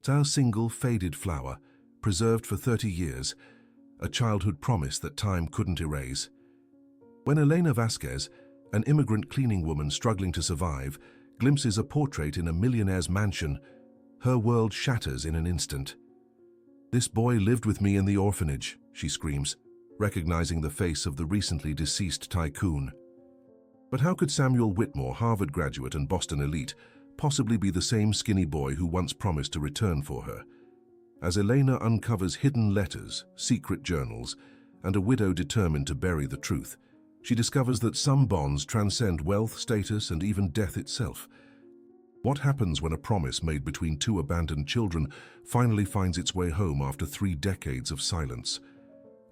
A single faded flower, preserved for 30 years, a childhood promise that time couldn't erase. When Elena Vasquez, an immigrant cleaning woman struggling to survive, glimpses a portrait in a millionaire's mansion, her world shatters in an instant. "This boy lived with me in the orphanage," she screams, recognizing the face of the recently deceased tycoon. But how could Samuel Whitmore, Harvard graduate and Boston elite, possibly be the same skinny boy who once promised to return for her? As Elena uncovers hidden letters, secret journals, and a widow determined to bury the truth, she discovers that some bonds transcend wealth, status, and even death itself. What happens when a promise made between two abandoned children finally finds its way home after 3 decades of silence?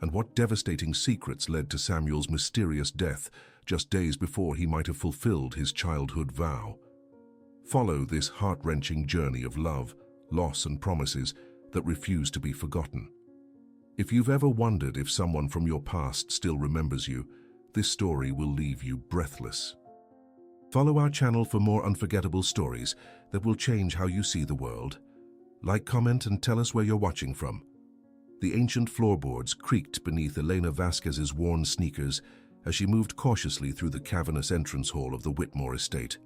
And what devastating secrets led to Samuel's mysterious death just days before he might have fulfilled his childhood vow? Follow this heart-wrenching journey of love, loss, and promises that refuse to be forgotten. If you've ever wondered if someone from your past still remembers you, this story will leave you breathless. Follow our channel for more unforgettable stories that will change how you see the world. Like, comment, and tell us where you're watching from. The ancient floorboards creaked beneath Elena Vasquez's worn sneakers as she moved cautiously through the cavernous entrance hall of the Whitmore estate.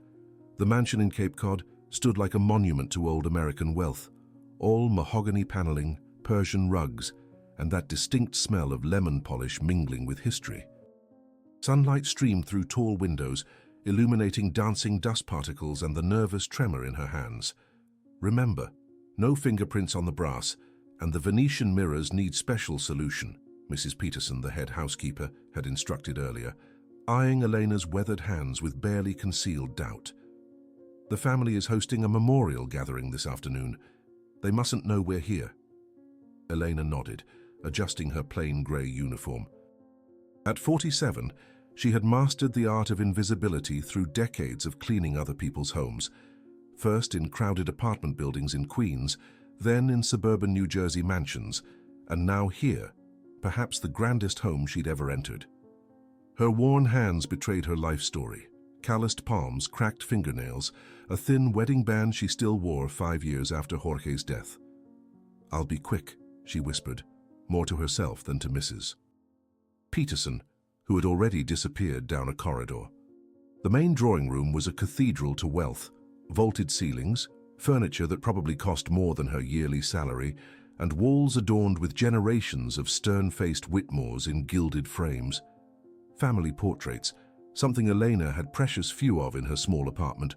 The mansion in Cape Cod stood like a monument to old American wealth, all mahogany paneling, Persian rugs, and that distinct smell of lemon polish mingling with history. Sunlight streamed through tall windows, illuminating dancing dust particles and the nervous tremor in her hands. Remember, no fingerprints on the brass, and the Venetian mirrors need special solution, Mrs. Peterson, the head housekeeper, had instructed earlier, eyeing Elena's weathered hands with barely concealed doubt. "The family is hosting a memorial gathering this afternoon. They mustn't know we're here." Elena nodded, adjusting her plain grey uniform. At 47, she had mastered the art of invisibility through decades of cleaning other people's homes, first in crowded apartment buildings in Queens, then in suburban New Jersey mansions, and now here, perhaps the grandest home she'd ever entered. Her worn hands betrayed her life story. Calloused palms, cracked fingernails, a thin wedding band she still wore 5 years after Jorge's death. "I'll be quick," she whispered, more to herself than to Mrs. Peterson, who had already disappeared down a corridor. The main drawing room was a cathedral to wealth, vaulted ceilings, furniture that probably cost more than her yearly salary, and walls adorned with generations of stern-faced Whitmores in gilded frames. Family portraits, something Elena had precious few of in her small apartment.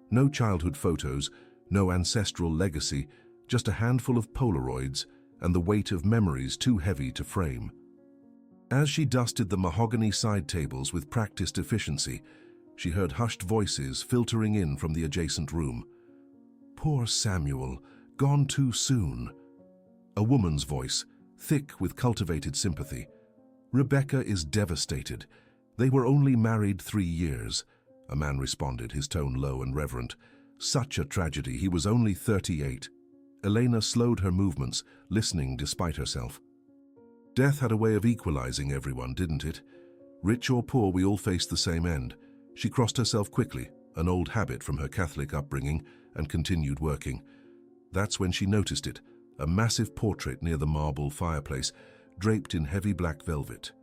No childhood photos, no ancestral legacy, just a handful of Polaroids and the weight of memories too heavy to frame. As she dusted the mahogany side tables with practiced efficiency, she heard hushed voices filtering in from the adjacent room. "Poor Samuel, gone too soon." A woman's voice, thick with cultivated sympathy. "Rebecca is devastated. They were only married 3 years." A man responded, his tone low and reverent. "Such a tragedy. He was only 38. Elena slowed her movements, listening despite herself. Death had a way of equalizing everyone, didn't it? Rich or poor, we all faced the same end. She crossed herself quickly, an old habit from her Catholic upbringing, and continued working. That's when she noticed it, a massive portrait near the marble fireplace, draped in heavy black velvet.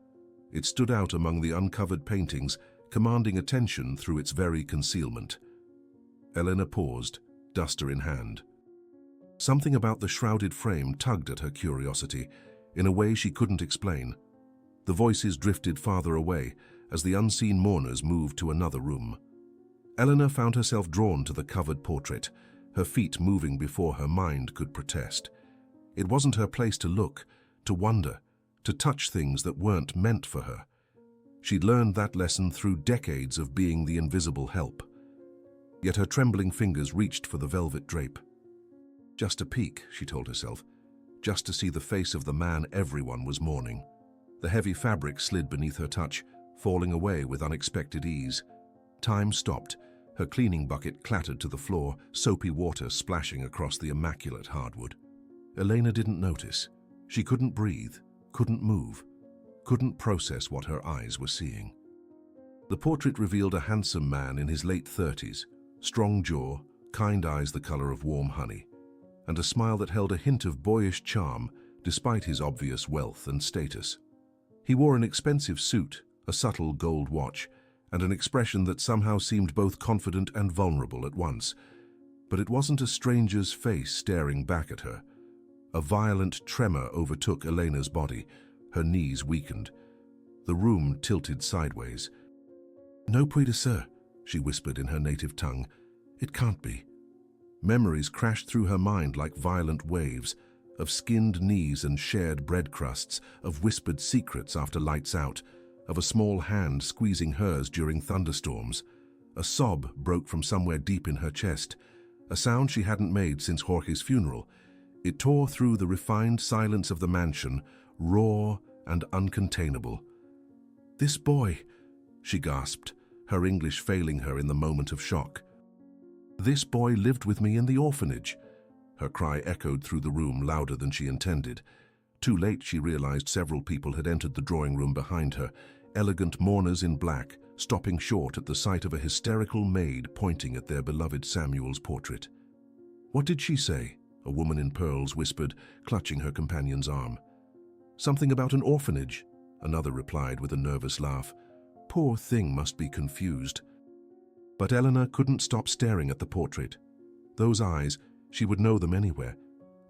It stood out among the uncovered paintings, commanding attention through its very concealment. Elena paused, duster in hand. Something about the shrouded frame tugged at her curiosity, in a way she couldn't explain. The voices drifted farther away as the unseen mourners moved to another room. Eleanor found herself drawn to the covered portrait, her feet moving before her mind could protest. It wasn't her place to look, to wonder, to touch things that weren't meant for her. She'd learned that lesson through decades of being the invisible help. Yet her trembling fingers reached for the velvet drape. Just a peek, she told herself, just to see the face of the man everyone was mourning. The heavy fabric slid beneath her touch, falling away with unexpected ease. Time stopped. Her cleaning bucket clattered to the floor, soapy water splashing across the immaculate hardwood. Elena didn't notice. She couldn't breathe, couldn't move, couldn't process what her eyes were seeing. The portrait revealed a handsome man in his late 30s, strong jaw, kind eyes the color of warm honey. and a smile that held a hint of boyish charm despite his obvious wealth and status. He wore an expensive suit, a subtle gold watch, and an expression that somehow seemed both confident and vulnerable at once. But it wasn't a stranger's face staring back at her. A violent tremor overtook Elena's body. Her knees weakened. The room tilted sideways. "No puede ser," she whispered in her native tongue. "It can't be." Memories crashed through her mind like violent waves, of skinned knees and shared bread crusts, of whispered secrets after lights out, of a small hand squeezing hers during thunderstorms. A sob broke from somewhere deep in her chest, a sound she hadn't made since Jorge's funeral. It tore through the refined silence of the mansion, raw and uncontainable. "This boy," she gasped, her English failing her in the moment of shock. "This boy lived with me in the orphanage." Her cry echoed through the room louder than she intended. Too late, she realized several people had entered the drawing room behind her, elegant mourners in black, stopping short at the sight of a hysterical maid pointing at their beloved Samuel's portrait. "What did she say?" a woman in pearls whispered, clutching her companion's arm. "Something about an orphanage," another replied with a nervous laugh. "Poor thing must be confused." But Eleanor couldn't stop staring at the portrait. Those eyes, she would know them anywhere.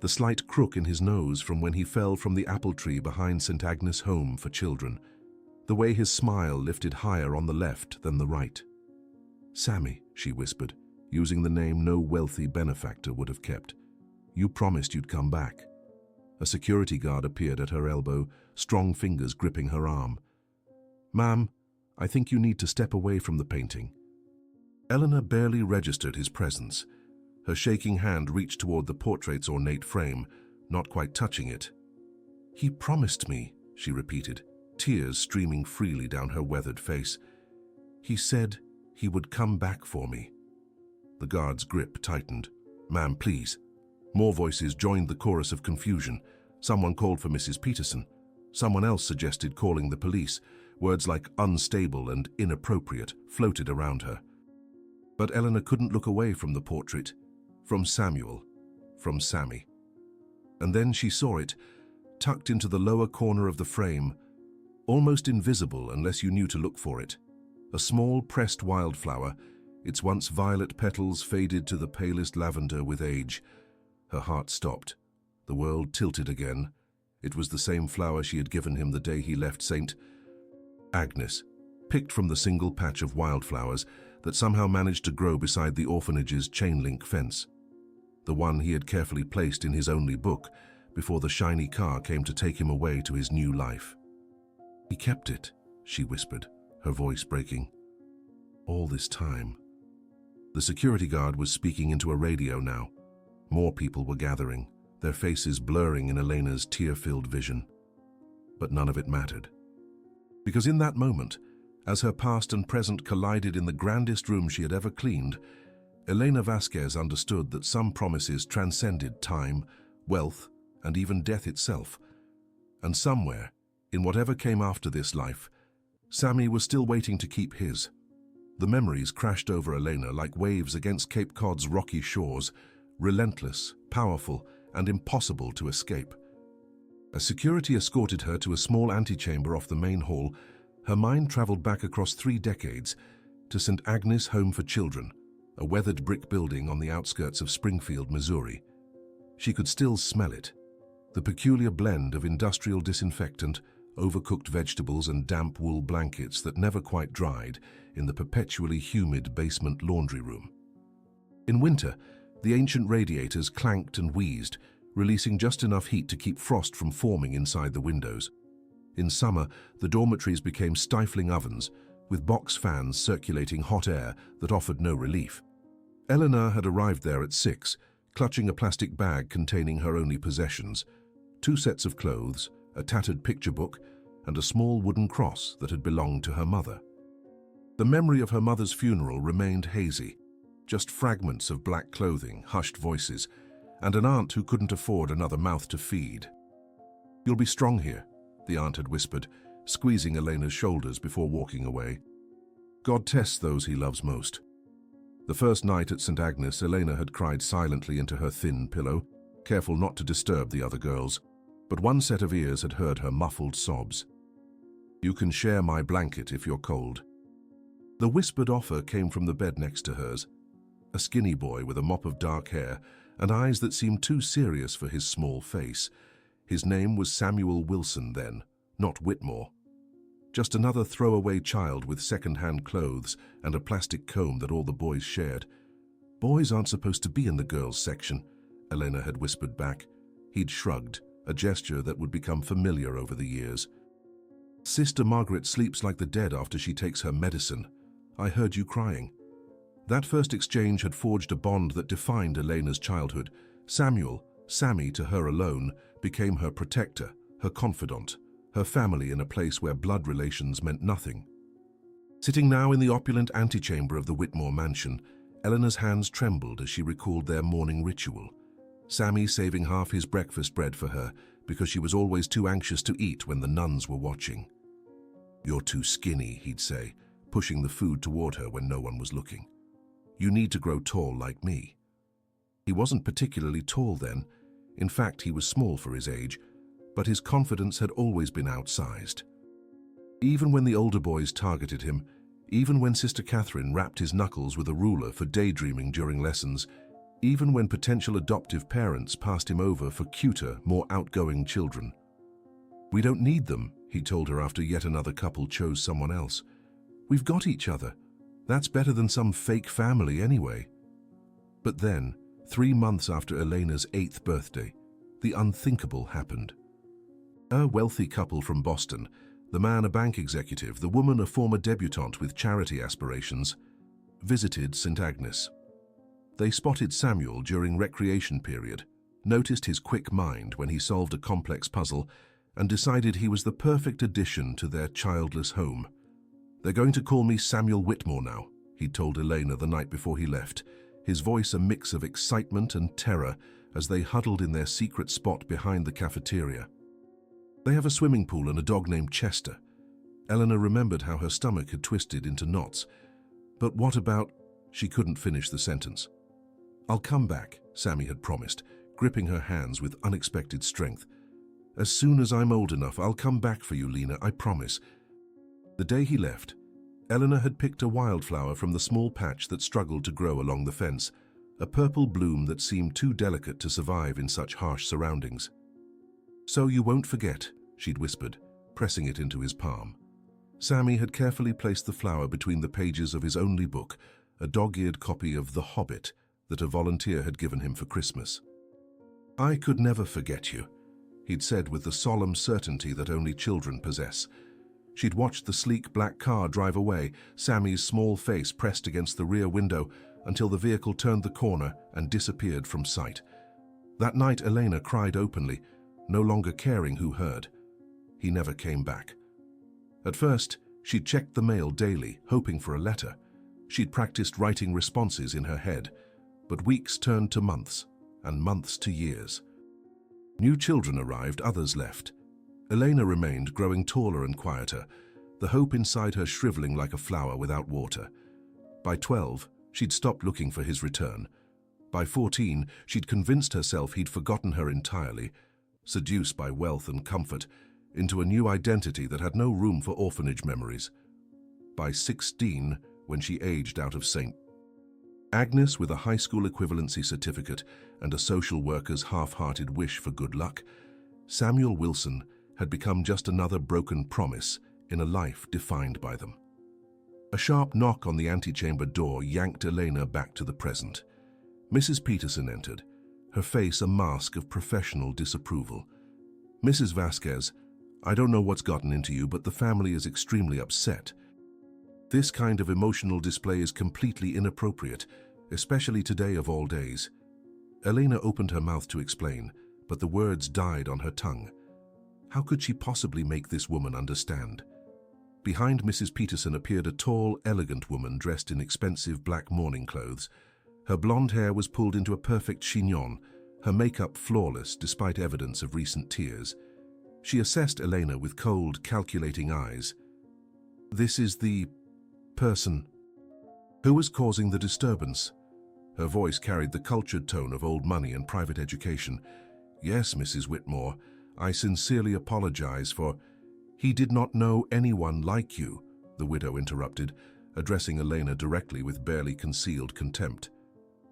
The slight crook in his nose from when he fell from the apple tree behind St. Agnes' Home for Children. The way his smile lifted higher on the left than the right. "Sammy," she whispered, using the name no wealthy benefactor would have kept. "You promised you'd come back." A security guard appeared at her elbow, strong fingers gripping her arm. "Ma'am, I think you need to step away from the painting." Eleanor barely registered his presence. Her shaking hand reached toward the portrait's ornate frame, not quite touching it. "He promised me," she repeated, tears streaming freely down her weathered face. "He said he would come back for me." The guard's grip tightened. "Ma'am, please." More voices joined the chorus of confusion. Someone called for Mrs. Peterson. Someone else suggested calling the police. Words like unstable and inappropriate floated around her. But Eleanor couldn't look away from the portrait, from Samuel, from Sammy. And then she saw it, tucked into the lower corner of the frame, almost invisible unless you knew to look for it. A small pressed wildflower, its once violet petals faded to the palest lavender with age. Her heart stopped. The world tilted again. It was the same flower she had given him the day he left St. Agnes, picked from the single patch of wildflowers that somehow managed to grow beside the orphanage's chain-link fence. The one he had carefully placed in his only book before the shiny car came to take him away to his new life. "He kept it," she whispered, her voice breaking. "All this time." The security guard was speaking into a radio now. More people were gathering, their faces blurring in Elena's tear-filled vision. But none of it mattered. Because in that moment, as her past and present collided in the grandest room she had ever cleaned, Elena Vasquez understood that some promises transcended time, wealth, and even death itself. And somewhere, in whatever came after this life, Sammy was still waiting to keep his. The memories crashed over Elena like waves against Cape Cod's rocky shores, relentless, powerful, and impossible to escape. As security escorted her to a small antechamber off the main hall, her mind traveled back across 3 decades to St. Agnes' Home for Children, a weathered brick building on the outskirts of Springfield, Missouri. She could still smell it, the peculiar blend of industrial disinfectant, overcooked vegetables, and damp wool blankets that never quite dried in the perpetually humid basement laundry room. In winter, the ancient radiators clanked and wheezed, releasing just enough heat to keep frost from forming inside the windows. In summer, the dormitories became stifling ovens, with box fans circulating hot air that offered no relief. Eleanor had arrived there at 6, clutching a plastic bag containing her only possessions: 2 sets of clothes, a tattered picture book, and a small wooden cross that had belonged to her mother. The memory of her mother's funeral remained hazy, just fragments of black clothing, hushed voices, and an aunt who couldn't afford another mouth to feed. "You'll be strong here," the aunt had whispered, squeezing Elena's shoulders before walking away. "God tests those he loves most." The first night at St. Agnes, Elena had cried silently into her thin pillow. careful not to disturb the other girls, but one set of ears had heard her muffled sobs. "You can share my blanket if you're cold." The whispered offer came from the bed next to hers, a skinny boy with a mop of dark hair and eyes that seemed too serious for his small face. His name was Samuel Wilson then, not Whitmore. Just another throwaway child with second-hand clothes and a plastic comb that all the boys shared. "Boys aren't supposed to be in the girls' section," Elena had whispered back. He'd shrugged, a gesture that would become familiar over the years. "Sister Margaret sleeps like the dead after she takes her medicine. I heard you crying." That first exchange had forged a bond that defined Elena's childhood. Samuel, Sammy to her alone, became her protector, her confidant, her family in a place where blood relations meant nothing. Sitting now in the opulent antechamber of the Whitmore mansion, Eleanor's hands trembled as she recalled their morning ritual. Sammy saving half his breakfast bread for her because she was always too anxious to eat when the nuns were watching. "You're too skinny," he'd say, pushing the food toward her when no one was looking. "You need to grow tall like me." He wasn't particularly tall then. In fact, he was small for his age, but his confidence had always been outsized. Even when the older boys targeted him, even when Sister Catherine rapped his knuckles with a ruler for daydreaming during lessons, even when potential adoptive parents passed him over for cuter, more outgoing children. "We don't need them," he told her after yet another couple chose someone else. "We've got each other. That's better than some fake family anyway." But then, 3 months after Elena's 8th birthday, the unthinkable happened. A wealthy couple from Boston, the man a bank executive, the woman a former debutante with charity aspirations, visited St. Agnes. They spotted Samuel during recreation period, noticed his quick mind when he solved a complex puzzle, and decided he was the perfect addition to their childless home. "They're going to call me Samuel Whitmore now," he told Elena the night before he left, his voice a mix of excitement and terror as they huddled in their secret spot behind the cafeteria. "They have a swimming pool and a dog named Chester." Eleanor remembered how her stomach had twisted into knots. "But what about—" She couldn't finish the sentence. "I'll come back," Sammy had promised, gripping her hands with unexpected strength. "As soon as I'm old enough, I'll come back for you, Lena, I promise." The day he left, Eleanor had picked a wildflower from the small patch that struggled to grow along the fence, a purple bloom that seemed too delicate to survive in such harsh surroundings. "So you won't forget," she'd whispered, pressing it into his palm. Sammy had carefully placed the flower between the pages of his only book, a dog-eared copy of The Hobbit that a volunteer had given him for Christmas. "I could never forget you," he'd said with the solemn certainty that only children possess. She'd watched the sleek black car drive away, Sammy's small face pressed against the rear window, until the vehicle turned the corner and disappeared from sight. That night Elena cried openly, no longer caring who heard. He never came back. At first, she'd checked the mail daily, hoping for a letter. She'd practiced writing responses in her head, but weeks turned to months, and months to years. New children arrived, others left. Elena remained, growing taller and quieter, the hope inside her shriveling like a flower without water. By 12, she'd stopped looking for his return. By 14, she'd convinced herself he'd forgotten her entirely, seduced by wealth and comfort, into a new identity that had no room for orphanage memories. By 16, when she aged out of St. Agnes with a high school equivalency certificate and a social worker's half-hearted wish for good luck, Samuel Wilson had become just another broken promise in a life defined by them. A sharp knock on the antechamber door yanked Elena back to the present. Mrs. Peterson entered, her face a mask of professional disapproval. "Mrs. Vasquez, I don't know what's gotten into you, but the family is extremely upset. This kind of emotional display is completely inappropriate, especially today of all days." Elena opened her mouth to explain, but the words died on her tongue. How could she possibly make this woman understand? Behind Mrs. Peterson appeared a tall, elegant woman dressed in expensive black mourning clothes. Her blonde hair was pulled into a perfect chignon, her makeup flawless despite evidence of recent tears. She assessed Elena with cold, calculating eyes. "This is the person who was causing the disturbance." Her voice carried the cultured tone of old money and private education. "Yes, Mrs. Whitmore, I sincerely apologize for—" "He did not know anyone like you," the widow interrupted, addressing Elena directly with barely concealed contempt.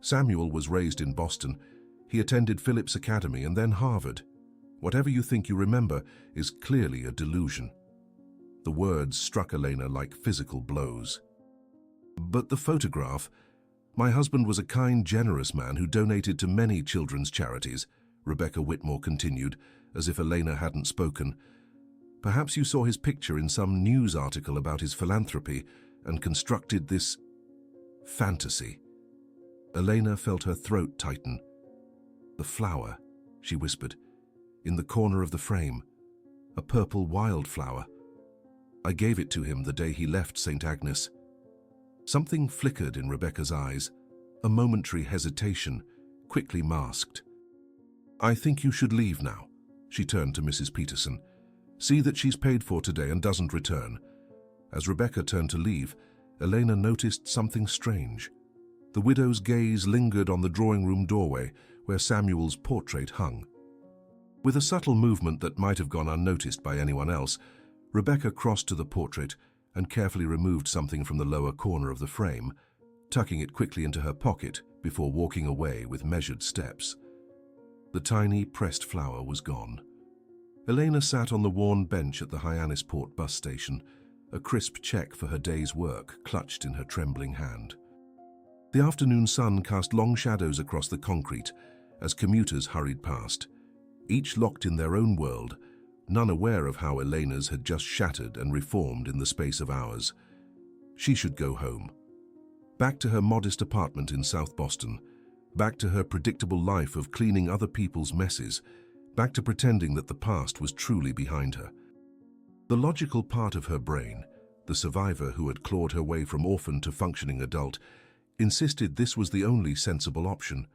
"Samuel was raised in Boston. He attended Phillips Academy and then Harvard. Whatever you think you remember is clearly a delusion." The words struck Elena like physical blows. "But the photograph? My husband was a kind, generous man who donated to many children's charities," Rebecca Whitmore continued, as if Elena hadn't spoken. "Perhaps you saw his picture in some news article about his philanthropy and constructed this fantasy." Elena felt her throat tighten. "The flower," she whispered, "in the corner of the frame. A purple wildflower. I gave it to him the day he left St. Agnes." Something flickered in Rebecca's eyes, a momentary hesitation, quickly masked. "I think you should leave now," she turned to Mrs. Peterson. "See that she's paid for today and doesn't return." As Rebecca turned to leave, Elena noticed something strange. The widow's gaze lingered on the drawing-room doorway where Samuel's portrait hung. With a subtle movement that might have gone unnoticed by anyone else, Rebecca crossed to the portrait and carefully removed something from the lower corner of the frame, tucking it quickly into her pocket before walking away with measured steps. The tiny pressed flower was gone. Elena sat on the worn bench at the Hyannisport bus station, a crisp check for her day's work clutched in her trembling hand. The afternoon sun cast long shadows across the concrete as commuters hurried past, each locked in their own world, none aware of how Elena's had just shattered and reformed in the space of hours. She should go home. Back to her modest apartment in South Boston, back to her predictable life of cleaning other people's messes, back to pretending that the past was truly behind her. The logical part of her brain, the survivor who had clawed her way from orphan to functioning adult, insisted this was the only sensible option.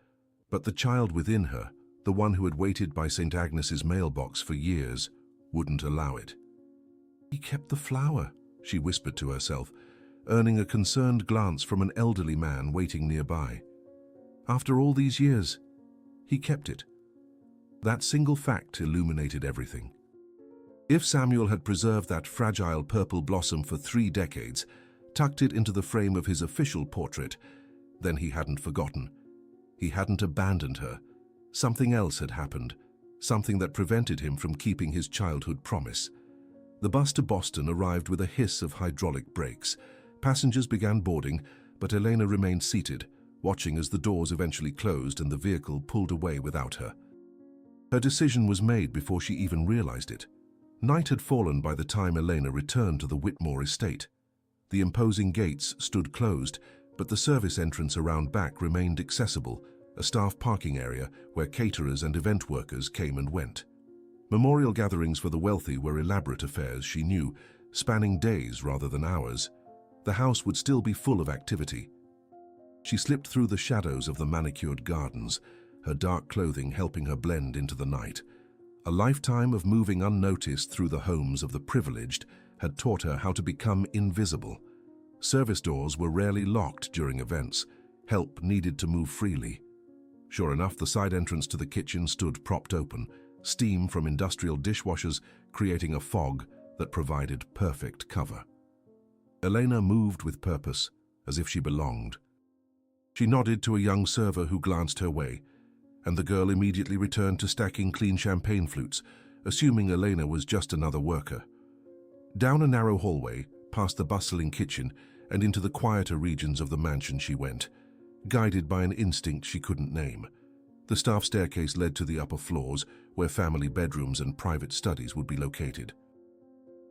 But the child within her, the one who had waited by St. Agnes's mailbox for years, wouldn't allow it. "He kept the flower," she whispered to herself, earning a concerned glance from an elderly man waiting nearby. "After all these years, he kept it." That single fact illuminated everything. If Samuel had preserved that fragile purple blossom for 3 decades, tucked it into the frame of his official portrait, then he hadn't forgotten. He hadn't abandoned her. Something else had happened, something that prevented him from keeping his childhood promise. The bus to Boston arrived with a hiss of hydraulic brakes. Passengers began boarding, but Elena remained seated, watching as the doors eventually closed and the vehicle pulled away without her. Her decision was made before she even realized it. Night had fallen by the time Elena returned to the Whitmore estate. The imposing gates stood closed, but the service entrance around back remained accessible, a staff parking area where caterers and event workers came and went. Memorial gatherings for the wealthy were elaborate affairs, she knew, spanning days rather than hours. The house would still be full of activity. She slipped through the shadows of the manicured gardens, her dark clothing helping her blend into the night. A lifetime of moving unnoticed through the homes of the privileged had taught her how to become invisible. Service doors were rarely locked during events. Help needed to move freely. Sure enough, the side entrance to the kitchen stood propped open, steam from industrial dishwashers creating a fog that provided perfect cover. Elena moved with purpose, as if she belonged. She nodded to a young server who glanced her way, and the girl immediately returned to stacking clean champagne flutes, assuming Elena was just another worker. Down a narrow hallway, past the bustling kitchen, and into the quieter regions of the mansion she went, guided by an instinct she couldn't name. The staff staircase led to the upper floors, where family bedrooms and private studies would be located.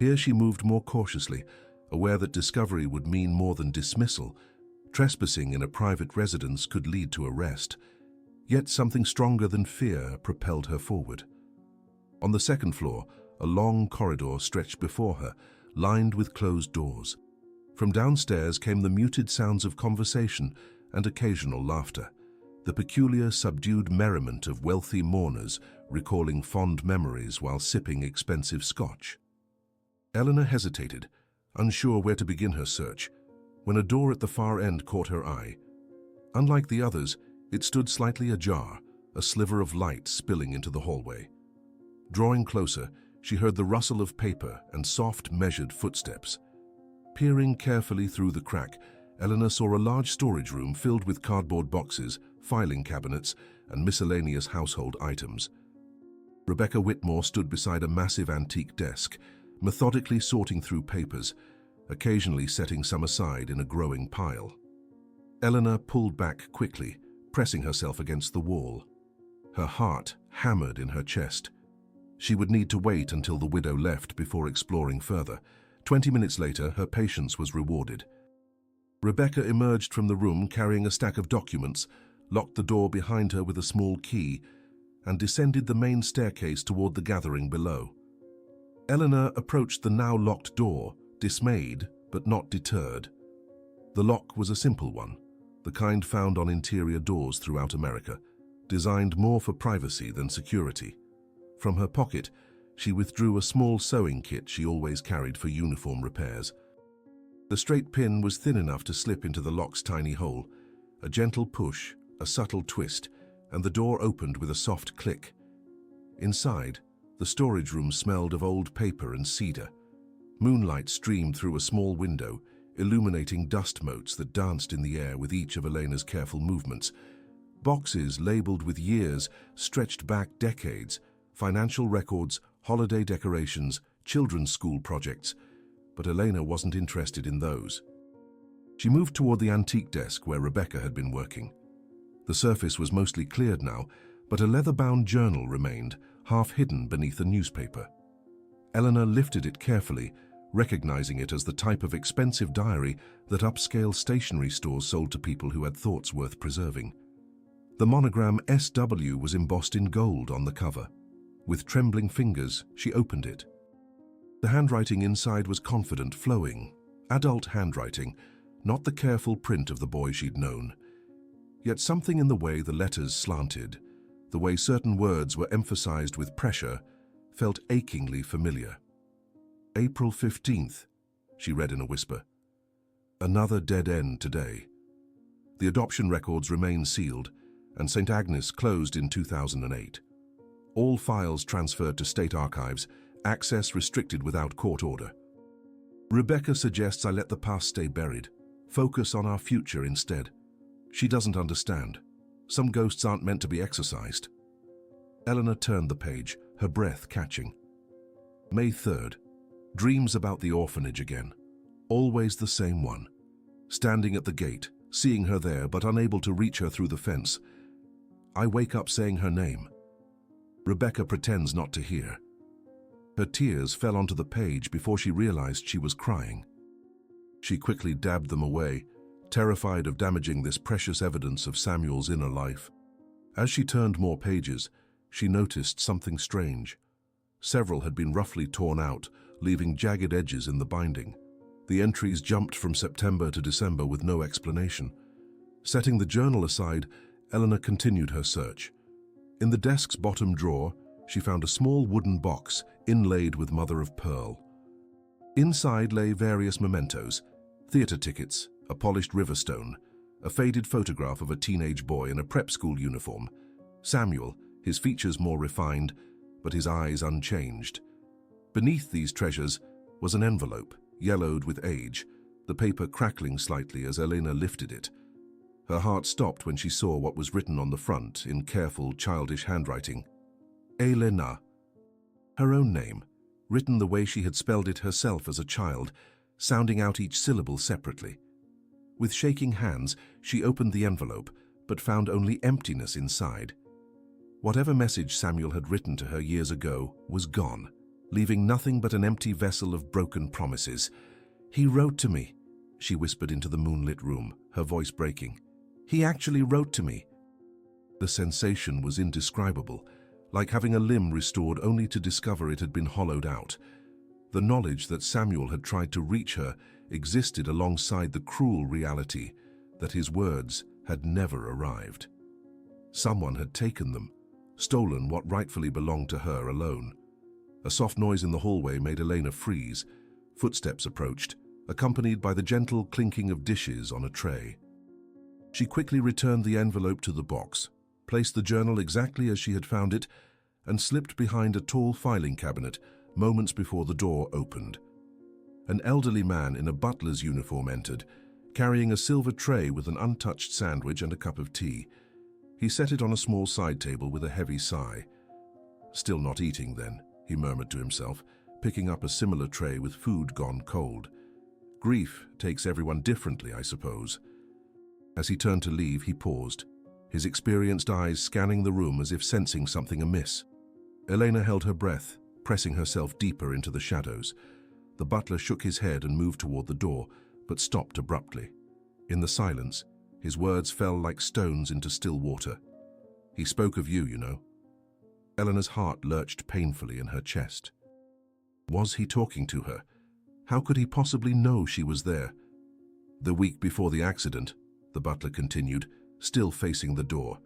Here she moved more cautiously, aware that discovery would mean more than dismissal. Trespassing in a private residence could lead to arrest. Yet something stronger than fear propelled her forward. On the second floor, a long corridor stretched before her, lined with closed doors. From downstairs came the muted sounds of conversation and occasional laughter, the peculiar subdued merriment of wealthy mourners recalling fond memories while sipping expensive scotch. Eleanor hesitated, unsure where to begin her search, when a door at the far end caught her eye. Unlike the others, it stood slightly ajar, a sliver of light spilling into the hallway. Drawing closer, she heard the rustle of paper and soft, measured footsteps. Peering carefully through the crack, Eleanor saw a large storage room filled with cardboard boxes, filing cabinets, and miscellaneous household items. Rebecca Whitmore stood beside a massive antique desk, methodically sorting through papers, occasionally setting some aside in a growing pile. Eleanor pulled back quickly, pressing herself against the wall. Her heart hammered in her chest. She would need to wait until the widow left before exploring further. 20 minutes later, her patience was rewarded. Rebecca emerged from the room carrying a stack of documents, locked the door behind her with a small key, and descended the main staircase toward the gathering below. Eleanor approached the now locked door, dismayed but not deterred. The lock was a simple one, the kind found on interior doors throughout America, designed more for privacy than security. From her pocket, she withdrew a small sewing kit she always carried for uniform repairs. The straight pin was thin enough to slip into the lock's tiny hole. A gentle push, a subtle twist, and the door opened with a soft click. Inside, the storage room smelled of old paper and cedar. Moonlight streamed through a small window, illuminating dust motes that danced in the air with each of Elena's careful movements. Boxes labeled with years stretched back decades, financial records, holiday decorations, children's school projects, but Elena wasn't interested in those. She moved toward the antique desk where Rebecca had been working. The surface was mostly cleared now, but a leather-bound journal remained, half hidden beneath a newspaper. Eleanor lifted it carefully, recognizing it as the type of expensive diary that upscale stationery stores sold to people who had thoughts worth preserving. The monogram SW was embossed in gold on the cover. With trembling fingers, she opened it. The handwriting inside was confident, flowing, adult handwriting, not the careful print of the boy she'd known. Yet something in the way the letters slanted, the way certain words were emphasized with pressure, felt achingly familiar. April 15th, she read in a whisper. Another dead end today. The adoption records remain sealed, and St. Agnes closed in 2008. All files transferred to state archives, access restricted without court order. Rebecca suggests I let the past stay buried, focus on our future instead. She doesn't understand. Some ghosts aren't meant to be exorcised. Eleanor turned the page, her breath catching. May 3rd. Dreams about the orphanage again. Always the same one. Standing at the gate, seeing her there but unable to reach her through the fence. I wake up saying her name. Rebecca pretends not to hear. Her tears fell onto the page before she realized she was crying. She quickly dabbed them away, terrified of damaging this precious evidence of Samuel's inner life. As she turned more pages, she noticed something strange. Several had been roughly torn out, leaving jagged edges in the binding. The entries jumped from September to December with no explanation. Setting the journal aside, Eleanor continued her search. In the desk's bottom drawer, she found a small wooden box inlaid with mother-of-pearl. Inside lay various mementos, theater tickets, a polished riverstone, a faded photograph of a teenage boy in a prep school uniform. Samuel, his features more refined, but his eyes unchanged. Beneath these treasures was an envelope, yellowed with age, the paper crackling slightly as Elena lifted it. Her heart stopped when she saw what was written on the front in careful, childish handwriting. Elena. Her own name, written the way she had spelled it herself as a child, sounding out each syllable separately. With shaking hands, she opened the envelope, but found only emptiness inside. Whatever message Samuel had written to her years ago was gone, leaving nothing but an empty vessel of broken promises. He wrote to me, she whispered into the moonlit room, her voice breaking. He actually wrote to me. The sensation was indescribable, like having a limb restored only to discover it had been hollowed out. The knowledge that Samuel had tried to reach her existed alongside the cruel reality that his words had never arrived. Someone had taken them, stolen what rightfully belonged to her alone. A soft noise in the hallway made Elena freeze. Footsteps approached, accompanied by the gentle clinking of dishes on a tray. She quickly returned the envelope to the box, placed the journal exactly as she had found it, and slipped behind a tall filing cabinet moments before the door opened. An elderly man in a butler's uniform entered, carrying a silver tray with an untouched sandwich and a cup of tea. He set it on a small side table with a heavy sigh. "Still not eating, then," he murmured to himself, picking up a similar tray with food gone cold. "Grief takes everyone differently, I suppose." As he turned to leave, he paused, his experienced eyes scanning the room as if sensing something amiss. Elena held her breath, pressing herself deeper into the shadows. The butler shook his head and moved toward the door, but stopped abruptly. In the silence, his words fell like stones into still water. "He spoke of you, you know." Eleanor's heart lurched painfully in her chest. Was he talking to her? How could he possibly know she was there? "The week before the accident," the butler continued, still facing the door,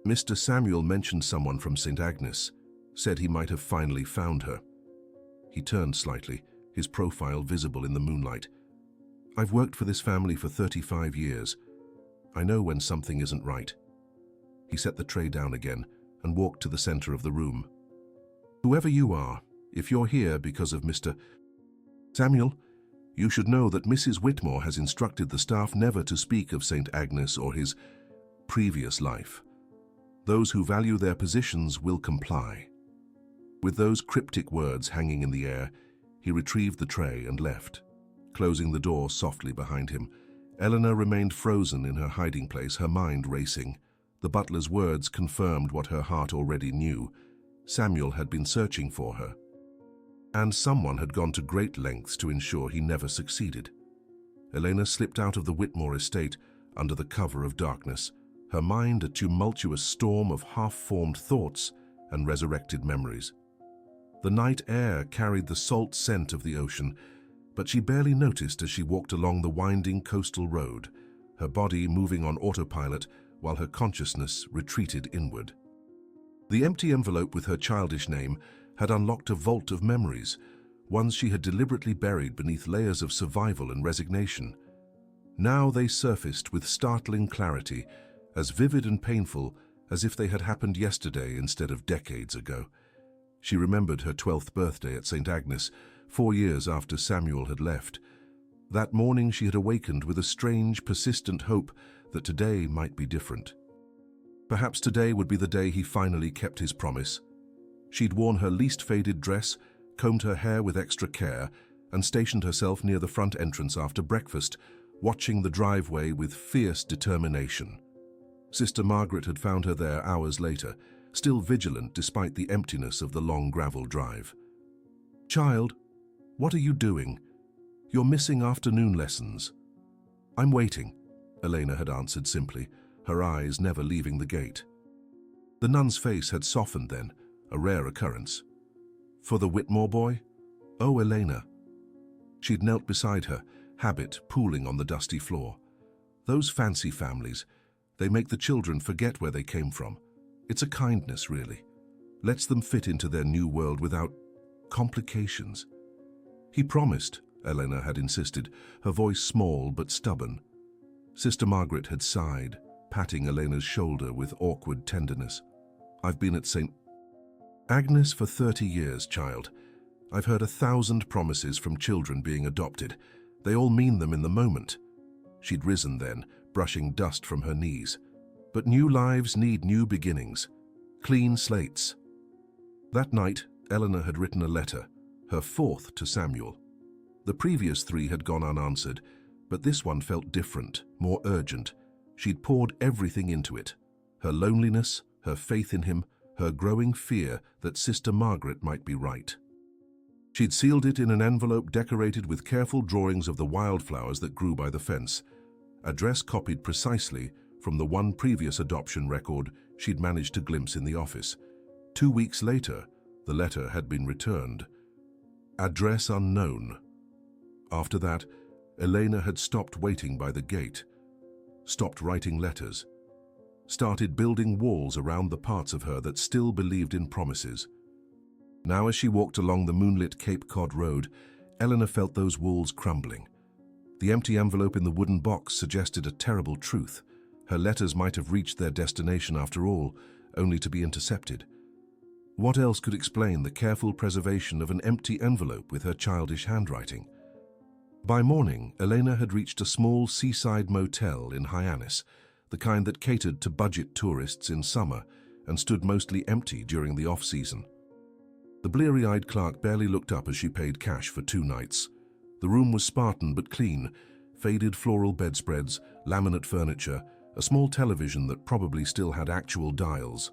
"Mr. Samuel mentioned someone from St. Agnes, said he might have finally found her." He turned slightly, his profile visible in the moonlight. "I've worked for this family for 35 years. I know when something isn't right." He set the tray down again and walked to the center of the room. "Whoever you are, if you're here because of Mr. Samuel, you should know that Mrs. Whitmore has instructed the staff never to speak of St. Agnes or his previous life. Those who value their positions will comply." With those cryptic words hanging in the air, he retrieved the tray and left. Closing the door softly behind him, Eleanor remained frozen in her hiding place, her mind racing. The butler's words confirmed what her heart already knew. Samuel had been searching for her, and someone had gone to great lengths to ensure he never succeeded. Elena slipped out of the Whitmore estate under the cover of darkness, her mind a tumultuous storm of half-formed thoughts and resurrected memories. The night air carried the salt scent of the ocean, but she barely noticed as she walked along the winding coastal road, her body moving on autopilot while her consciousness retreated inward. The empty envelope with her childish name had unlocked a vault of memories, ones she had deliberately buried beneath layers of survival and resignation. Now they surfaced with startling clarity, as vivid and painful as if they had happened yesterday instead of decades ago. She remembered her 12th birthday at St. Agnes, 4 years after Samuel had left. That morning she had awakened with a strange, persistent hope that today might be different. Perhaps today would be the day he finally kept his promise. She'd worn her least faded dress, combed her hair with extra care, and stationed herself near the front entrance after breakfast, watching the driveway with fierce determination. Sister Margaret had found her there hours later, still vigilant despite the emptiness of the long gravel drive. "Child, what are you doing? You're missing afternoon lessons." "I'm waiting," Elena had answered simply, her eyes never leaving the gate. The nun's face had softened then, a rare occurrence. "For the Whitmore boy? Oh, Elena." She'd knelt beside her, habit pooling on the dusty floor. "Those fancy families, they make the children forget where they came from. It's a kindness, really. Lets them fit into their new world without complications." "He promised," Elena had insisted, her voice small but stubborn. Sister Margaret had sighed, patting Elena's shoulder with awkward tenderness. "I've been at St. Agnes for 30 years, child. I've heard 1,000 promises from children being adopted. They all mean them in the moment." She'd risen then, brushing dust from her knees. "But new lives need new beginnings. Clean slates." That night, Eleanor had written a letter, her 4th to Samuel. The previous 3 had gone unanswered, but this one felt different, more urgent. She'd poured everything into it. Her loneliness, her faith in him, her growing fear that Sister Margaret might be right. She'd sealed it in an envelope decorated with careful drawings of the wildflowers that grew by the fence, address copied precisely from the one previous adoption record she'd managed to glimpse in the office. 2 weeks later, the letter had been returned. Address unknown. After that, Elena had stopped waiting by the gate, stopped writing letters, started building walls around the parts of her that still believed in promises. Now as she walked along the moonlit Cape Cod road, Eleanor felt those walls crumbling. The empty envelope in the wooden box suggested a terrible truth. Her letters might have reached their destination after all, only to be intercepted. What else could explain the careful preservation of an empty envelope with her childish handwriting? By morning, Elena had reached a small seaside motel in Hyannis, the kind that catered to budget tourists in summer and stood mostly empty during the off-season. The bleary-eyed clerk barely looked up as she paid cash for 2 nights. The room was Spartan but clean, faded floral bedspreads, laminate furniture, a small television that probably still had actual dials.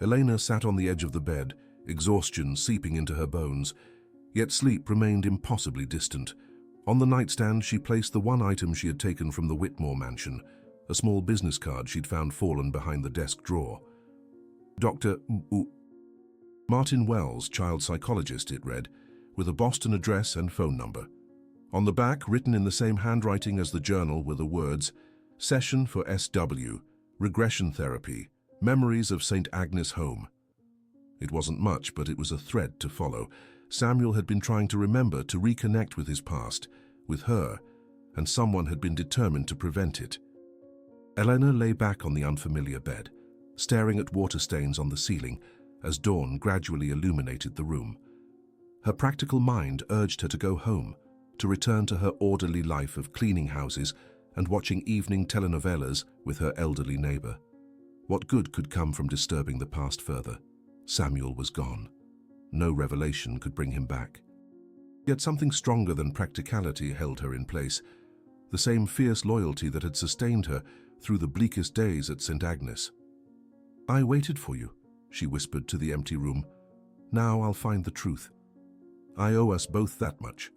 Elena sat on the edge of the bed, exhaustion seeping into her bones, yet sleep remained impossibly distant. On the nightstand, she placed the one item she had taken from the Whitmore mansion, a small business card she'd found fallen behind the desk drawer. Dr. Martin Wells, child psychologist, it read, with a Boston address and phone number. On the back, written in the same handwriting as the journal, were the words, "Session for SW, Regression Therapy, Memories of St. Agnes Home." It wasn't much, but it was a thread to follow. Samuel had been trying to remember to reconnect with his past, with her, and someone had been determined to prevent it. Elena lay back on the unfamiliar bed, staring at water stains on the ceiling as dawn gradually illuminated the room. Her practical mind urged her to go home, to return to her orderly life of cleaning houses and watching evening telenovelas with her elderly neighbor. What good could come from disturbing the past further? Samuel was gone. No revelation could bring him back. Yet something stronger than practicality held her in place, the same fierce loyalty that had sustained her through the bleakest days at St. Agnes. "I waited for you," she whispered to the empty room. "Now I'll find the truth. I owe us both that much."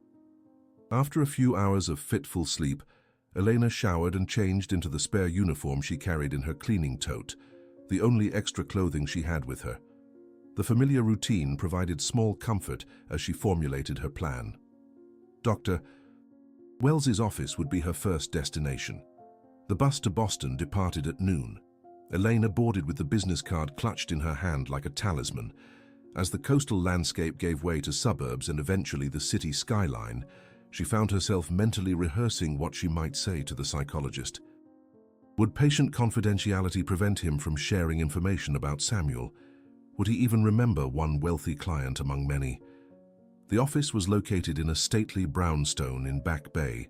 After a few hours of fitful sleep, Elena showered and changed into the spare uniform she carried in her cleaning tote, the only extra clothing she had with her. The familiar routine provided small comfort as she formulated her plan. Dr. Wells's office would be her first destination. The bus to Boston departed at noon. Elena boarded with the business card clutched in her hand like a talisman. As the coastal landscape gave way to suburbs and eventually the city skyline, she found herself mentally rehearsing what she might say to the psychologist. Would patient confidentiality prevent him from sharing information about Samuel? Would he even remember one wealthy client among many? The office was located in a stately brownstone in Back Bay,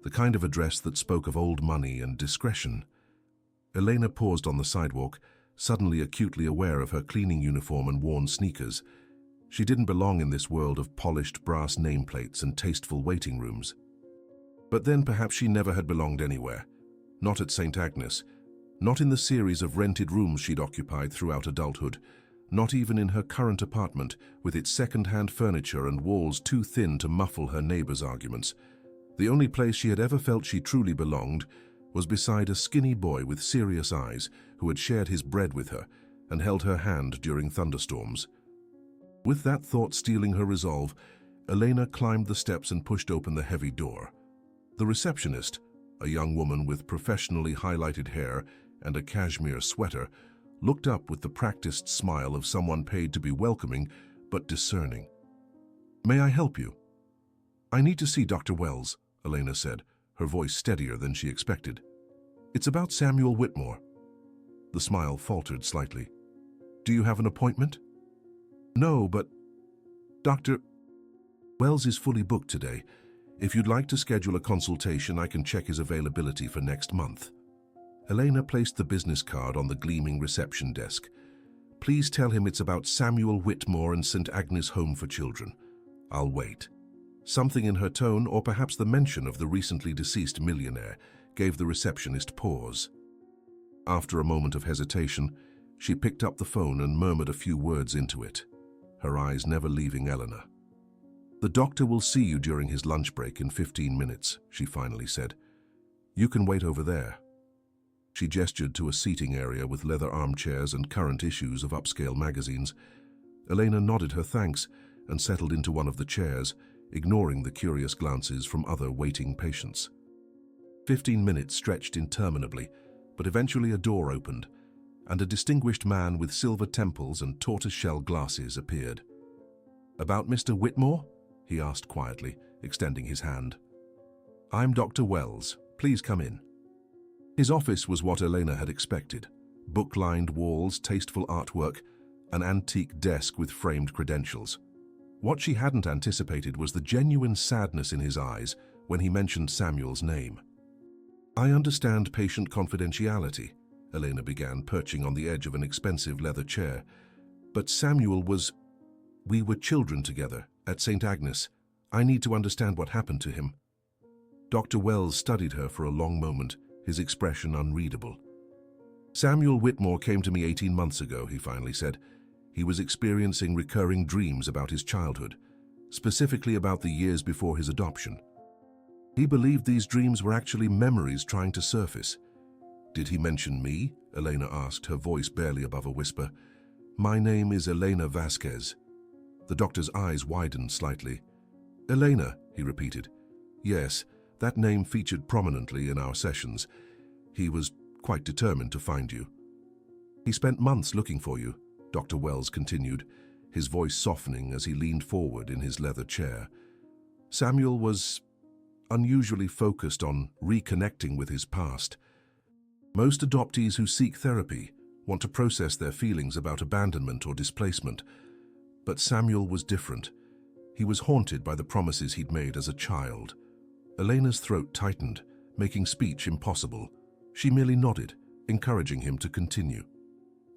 the kind of address that spoke of old money and discretion. Elena paused on the sidewalk, suddenly acutely aware of her cleaning uniform and worn sneakers. She didn't belong in this world of polished brass nameplates and tasteful waiting rooms. But then perhaps she never had belonged anywhere. Not at St. Agnes. Not in the series of rented rooms she'd occupied throughout adulthood. Not even in her current apartment, with its second-hand furniture and walls too thin to muffle her neighbors' arguments. The only place she had ever felt she truly belonged was beside a skinny boy with serious eyes who had shared his bread with her and held her hand during thunderstorms. With that thought stealing her resolve, Elena climbed the steps and pushed open the heavy door. The receptionist, a young woman with professionally highlighted hair and a cashmere sweater, looked up with the practiced smile of someone paid to be welcoming but discerning. "May I help you?" "I need to see Dr. Wells," Elena said, her voice steadier than she expected. "It's about Samuel Whitmore." The smile faltered slightly. "Do you have an appointment?" "No, but Dr. Wells is fully booked today. If you'd like to schedule a consultation, I can check his availability for next month." Elena placed the business card on the gleaming reception desk. "Please tell him it's about Samuel Whitmore and St. Agnes Home for Children. I'll wait." Something in her tone, or perhaps the mention of the recently deceased millionaire, gave the receptionist pause. After a moment of hesitation, she picked up the phone and murmured a few words into it, her eyes never leaving Elena. "The doctor will see you during his lunch break in 15 minutes, she finally said. "You can wait over there." She gestured to a seating area with leather armchairs and current issues of upscale magazines. Elena nodded her thanks and settled into one of the chairs, ignoring the curious glances from other waiting patients. 15 minutes stretched interminably, but eventually a door opened, and a distinguished man with silver temples and tortoise-shell glasses appeared. "About Mr. Whitmore?" he asked quietly, extending his hand. "I'm Dr. Wells. Please come in." His office was what Elena had expected. Book-lined walls, tasteful artwork, an antique desk with framed credentials. What she hadn't anticipated was the genuine sadness in his eyes when he mentioned Samuel's name. "I understand patient confidentiality," Elena began, perching on the edge of an expensive leather chair. "But Samuel was... We were children together at St. Agnes. I need to understand what happened to him." Dr. Wells studied her for a long moment, his expression unreadable. "Samuel Whitmore came to me 18 months ago," he finally said. "He was experiencing recurring dreams about his childhood, specifically about the years before his adoption. He believed these dreams were actually memories trying to surface." "Did he mention me?" Elena asked, her voice barely above a whisper. "My name is Elena Vasquez." The doctor's eyes widened slightly. "Elena," he repeated. "Yes, that name featured prominently in our sessions. He was quite determined to find you." "He spent months looking for you," Dr. Wells continued, his voice softening as he leaned forward in his leather chair. "Samuel was unusually focused on reconnecting with his past. Most adoptees who seek therapy want to process their feelings about abandonment or displacement. But Samuel was different. He was haunted by the promises he'd made as a child." Elena's throat tightened, making speech impossible. She merely nodded, encouraging him to continue.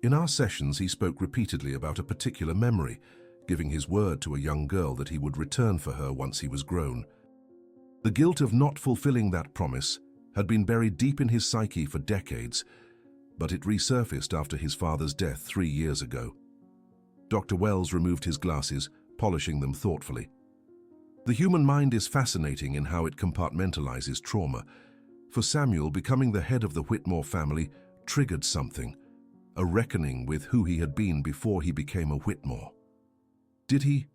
"In our sessions, he spoke repeatedly about a particular memory, giving his word to a young girl that he would return for her once he was grown. The guilt of not fulfilling that promise had been buried deep in his psyche for decades, but it resurfaced after his father's death 3 years ago." Dr. Wells removed his glasses, polishing them thoughtfully. "The human mind is fascinating in how it compartmentalizes trauma. For Samuel, becoming the head of the Whitmore family triggered something, a reckoning with who he had been before he became a Whitmore." Did he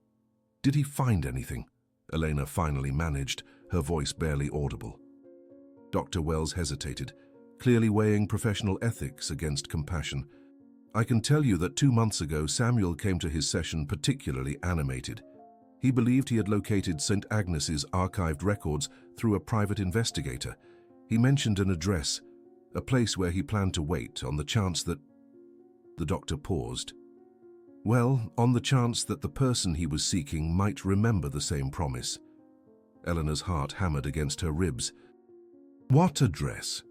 find anything?" Elena finally managed, her voice barely audible. Dr. Wells hesitated, clearly weighing professional ethics against compassion. "I can tell you that 2 months ago Samuel came to his session particularly animated. He believed he had located St. Agnes's archived records through a private investigator. He mentioned an address, a place where he planned to wait on the chance that..." The doctor paused. "Well, on the chance that the person he was seeking might remember the same promise." Eleanor's heart hammered against her ribs. "What address?"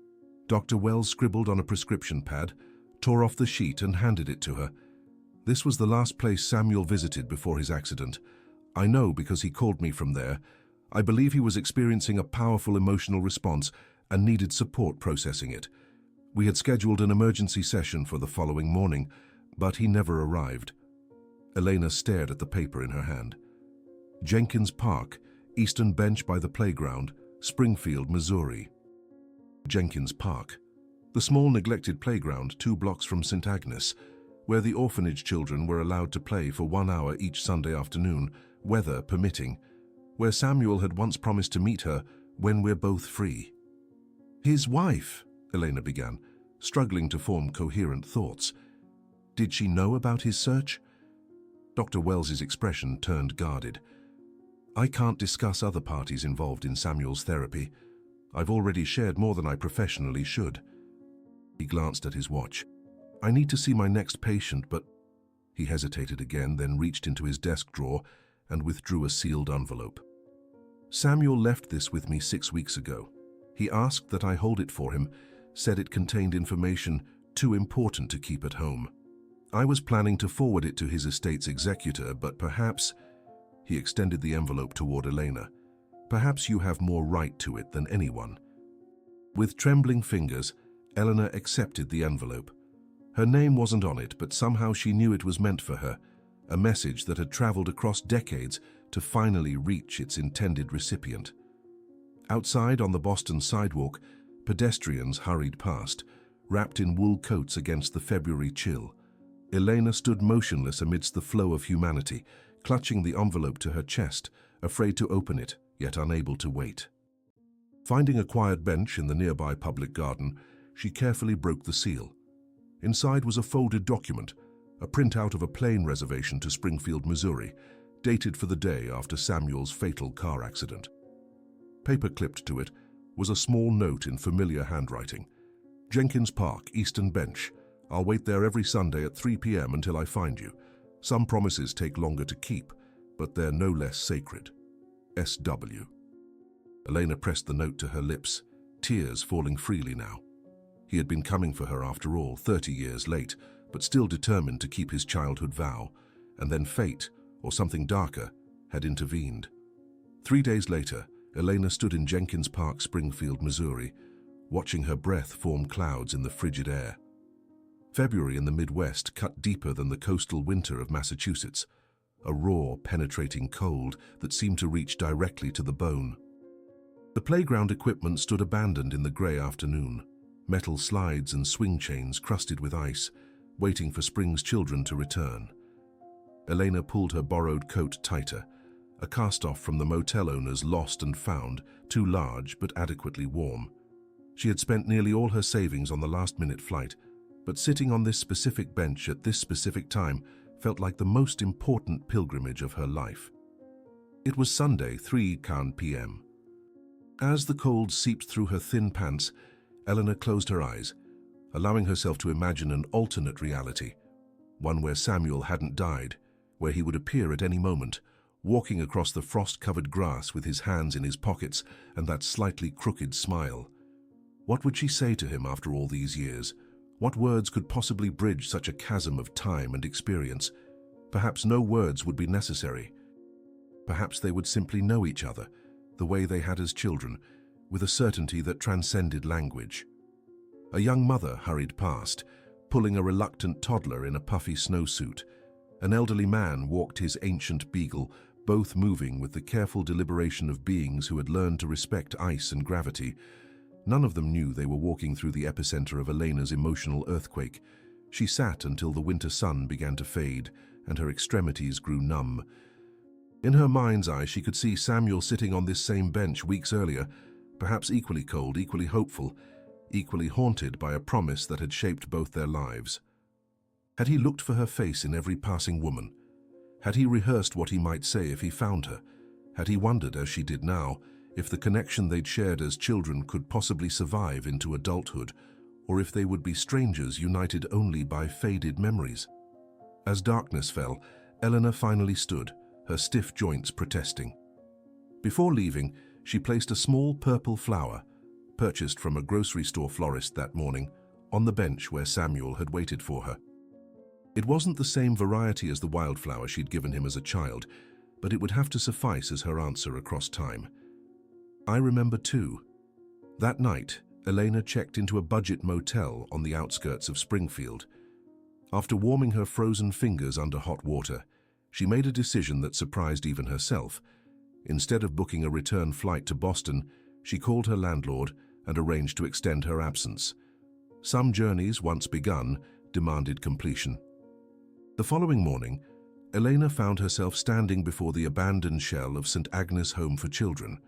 Dr. Wells scribbled on a prescription pad, tore off the sheet and handed it to her. "This was the last place Samuel visited before his accident. I know because he called me from there. I believe he was experiencing a powerful emotional response and needed support processing it. We had scheduled an emergency session for the following morning, but he never arrived." Elena stared at the paper in her hand. "Jenkins Park, Eastern Bench by the Playground, Springfield, Missouri." Jenkins Park, the small neglected playground 2 blocks from St. Agnes, where the orphanage children were allowed to play for 1 hour each Sunday afternoon, weather permitting, where Samuel had once promised to meet her when we're both free. "His wife," Elena began, struggling to form coherent thoughts. "Did she know about his search?" Dr. Wells's expression turned guarded. "I can't discuss other parties involved in Samuel's therapy. I've already shared more than I professionally should." He glanced at his watch. "I need to see my next patient, but..." He hesitated again, then reached into his desk drawer and withdrew a sealed envelope. "Samuel left this with me 6 weeks ago. He asked that I hold it for him, said it contained information too important to keep at home. I was planning to forward it to his estate's executor, but perhaps..." He extended the envelope toward Elena. "Perhaps you have more right to it than anyone." With trembling fingers, Eleanor accepted the envelope. Her name wasn't on it, but somehow she knew it was meant for her, a message that had traveled across decades to finally reach its intended recipient. Outside on the Boston sidewalk, pedestrians hurried past, wrapped in wool coats against the February chill. Elena stood motionless amidst the flow of humanity, clutching the envelope to her chest, afraid to open it, yet unable to wait. Finding a quiet bench in the nearby public garden, she carefully broke the seal. Inside was a folded document, a printout of a plane reservation to Springfield, Missouri, dated for the day after Samuel's fatal car accident. Paper clipped to it was a small note in familiar handwriting. Jenkins Park, Eastern Bench. I'll wait there every Sunday at 3 p.m. until I find you. Some promises take longer to keep, but they're no less sacred. S.W. Elena pressed the note to her lips, tears falling freely now. He had been coming for her after all, 30 years late, but still determined to keep his childhood vow, and then fate, or something darker, had intervened. 3 days later, Elena stood in Jenkins Park, Springfield, Missouri, watching her breath form clouds in the frigid air. February in the Midwest cut deeper than the coastal winter of Massachusetts, a raw, penetrating cold that seemed to reach directly to the bone. The playground equipment stood abandoned in the grey afternoon, metal slides and swing chains crusted with ice, waiting for spring's children to return. Elena pulled her borrowed coat tighter, a cast-off from the motel owner's lost and found, too large but adequately warm. She had spent nearly all her savings on the last-minute flight, but sitting on this specific bench at this specific time felt like the most important pilgrimage of her life. It was Sunday, 3 p.m. As the cold seeped through her thin pants, Elena closed her eyes, allowing herself to imagine an alternate reality, one where Samuel hadn't died, where he would appear at any moment, walking across the frost-covered grass with his hands in his pockets and that slightly crooked smile. What would she say to him after all these years? What words could possibly bridge such a chasm of time and experience? Perhaps no words would be necessary. Perhaps they would simply know each other, the way they had as children, with a certainty that transcended language. A young mother hurried past, pulling a reluctant toddler in a puffy snowsuit. An elderly man walked his ancient beagle, both moving with the careful deliberation of beings who had learned to respect ice and gravity. None of them knew they were walking through the epicenter of Elena's emotional earthquake. She sat until the winter sun began to fade and her extremities grew numb. In her mind's eye, she could see Samuel sitting on this same bench weeks earlier, perhaps equally cold, equally hopeful, equally haunted by a promise that had shaped both their lives. Had he looked for her face in every passing woman? Had he rehearsed what he might say if he found her? Had he wondered, as she did now, if the connection they'd shared as children could possibly survive into adulthood, or if they would be strangers united only by faded memories? As darkness fell, Elena finally stood, her stiff joints protesting. Before leaving, she placed a small purple flower, purchased from a grocery store florist that morning, on the bench where Samuel had waited for her. It wasn't the same variety as the wildflower she'd given him as a child, but it would have to suffice as her answer across time. I remember too. That night, Elena checked into a budget motel on the outskirts of Springfield. After warming her frozen fingers under hot water, she made a decision that surprised even herself. Instead of booking a return flight to Boston, she called her landlord and arranged to extend her absence. Some journeys, once begun, demanded completion. The following morning, Elena found herself standing before the abandoned shell of St. Agnes Home for Children.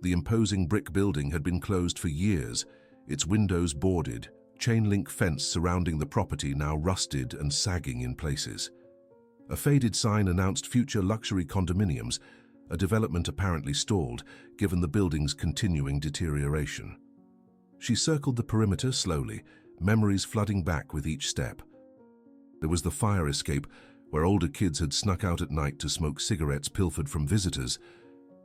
The imposing brick building had been closed for years, its windows boarded, chain-link fence surrounding the property now rusted and sagging in places. A faded sign announced future luxury condominiums, a development apparently stalled, given the building's continuing deterioration. She circled the perimeter slowly, memories flooding back with each step. There was the fire escape, where older kids had snuck out at night to smoke cigarettes pilfered from visitors.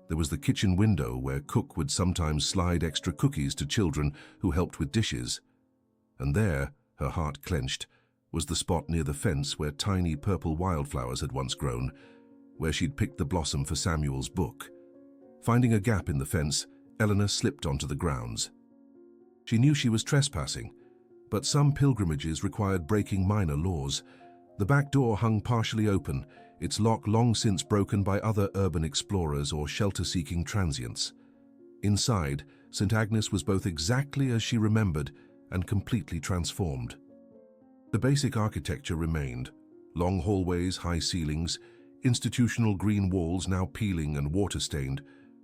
There was the kitchen window, where cook would sometimes slide extra cookies to children who helped with dishes. And there, her heart clenched, was the spot near the fence where tiny purple wildflowers had once grown, where she'd picked the blossom for Samuel's book. Finding a gap in the fence, Elena slipped onto the grounds. She knew she was trespassing, but some pilgrimages required breaking minor laws. The back door hung partially open, its lock long since broken by other urban explorers or shelter-seeking transients. Inside, St. Agnes was both exactly as she remembered and completely transformed. The basic architecture remained: long hallways, high ceilings, institutional green walls now peeling and water-stained,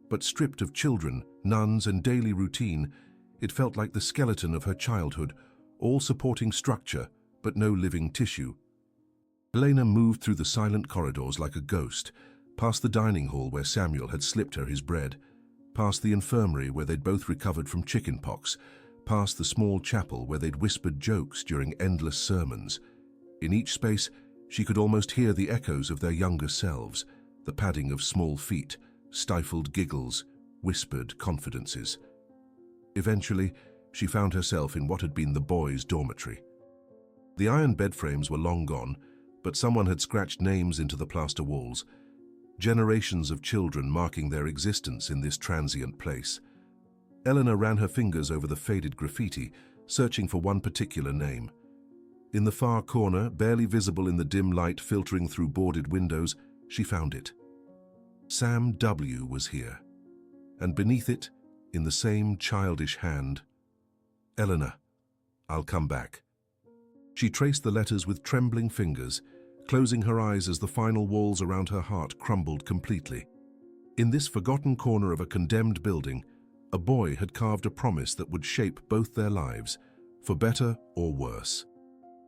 but stripped of children, nuns, and daily routine. It felt like the skeleton of her childhood, all supporting structure, but no living tissue. Elena moved through the silent corridors like a ghost, past the dining hall where Samuel had slipped her his bread, past the infirmary where they'd both recovered from chickenpox, past the small chapel where they'd whispered jokes during endless sermons. In each space, she could almost hear the echoes of their younger selves, the padding of small feet, stifled giggles, whispered confidences. Eventually, she found herself in what had been the boys' dormitory. The iron bed frames were long gone, but someone had scratched names into the plaster walls, generations of children marking their existence in this transient place. Eleanor ran her fingers over the faded graffiti, searching for one particular name. In the far corner, barely visible in the dim light filtering through boarded windows, she found it. Sam W. was here, and beneath it, in the same childish hand, Eleanor, I'll come back. She traced the letters with trembling fingers, closing her eyes as the final walls around her heart crumbled completely. In this forgotten corner of a condemned building, a boy had carved a promise that would shape both their lives, for better or worse.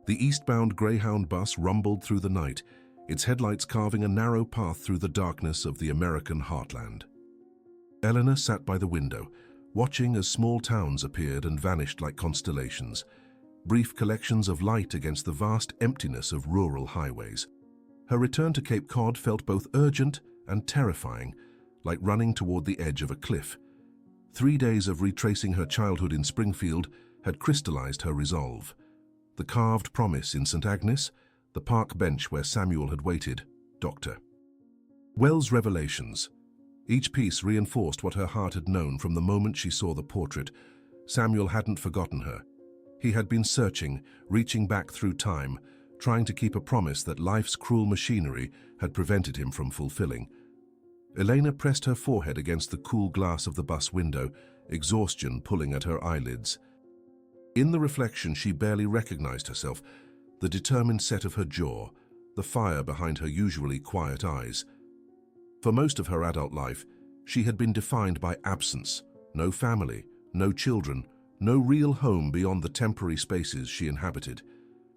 The eastbound Greyhound bus rumbled through the night, its headlights carving a narrow path through the darkness of the American heartland. Eleanor sat by the window, watching as small towns appeared and vanished like constellations, brief collections of light against the vast emptiness of rural highways. Her return to Cape Cod felt both urgent and terrifying, like running toward the edge of a cliff. 3 days of retracing her childhood in Springfield had crystallized her resolve. The carved promise in St. Agnes, the park bench where Samuel had waited, Dr. Wells' revelations. Each piece reinforced what her heart had known from the moment she saw the portrait. Samuel hadn't forgotten her. He had been searching, reaching back through time, trying to keep a promise that life's cruel machinery had prevented him from fulfilling. Elena pressed her forehead against the cool glass of the bus window, exhaustion pulling at her eyelids. In the reflection, she barely recognized herself, the determined set of her jaw, the fire behind her usually quiet eyes. For most of her adult life, she had been defined by absence, no family, no children, no real home beyond the temporary spaces she inhabited.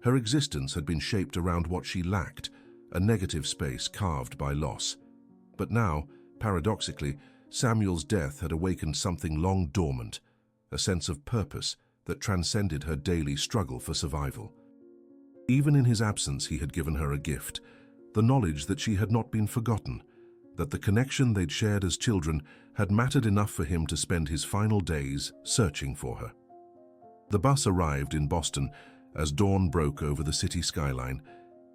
Her existence had been shaped around what she lacked, a negative space carved by loss. But now, paradoxically, Samuel's death had awakened something long dormant, a sense of purpose that transcended her daily struggle for survival. Even in his absence, he had given her a gift, the knowledge that she had not been forgotten, that the connection they'd shared as children had mattered enough for him to spend his final days searching for her. The bus arrived in Boston as dawn broke over the city skyline,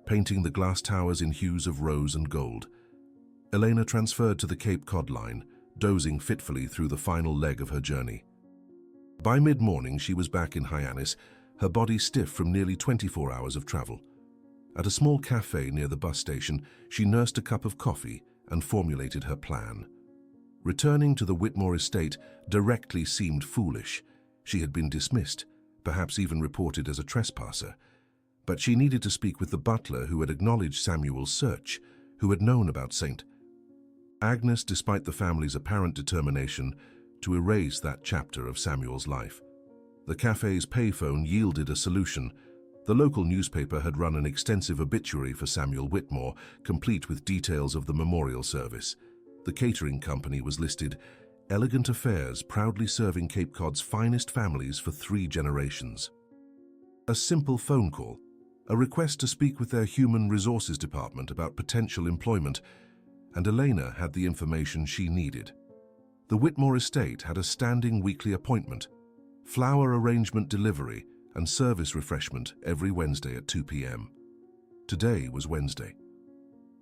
painting the glass towers in hues of rose and gold. Elena transferred to the Cape Cod line, dozing fitfully through the final leg of her journey. By mid-morning, she was back in Hyannis, her body stiff from nearly 24 hours of travel. At a small cafe near the bus station, she nursed a cup of coffee and formulated her plan. Returning to the Whitmore estate directly seemed foolish. She had been dismissed, perhaps even reported as a trespasser. But she needed to speak with the butler who had acknowledged Samuel's search, who had known about St. Agnes, despite the family's apparent determination to erase that chapter of Samuel's life. The cafe's payphone yielded a solution. The local newspaper had run an extensive obituary for Samuel Whitmore, complete with details of the memorial service. The catering company was listed, Elegant Affairs, proudly serving Cape Cod's finest families for 3 generations. A simple phone call, a request to speak with their human resources department about potential employment, and Elena had the information she needed. The Whitmore estate had a standing weekly appointment, flower arrangement delivery, and service refreshment every Wednesday at 2 p.m. Today was Wednesday.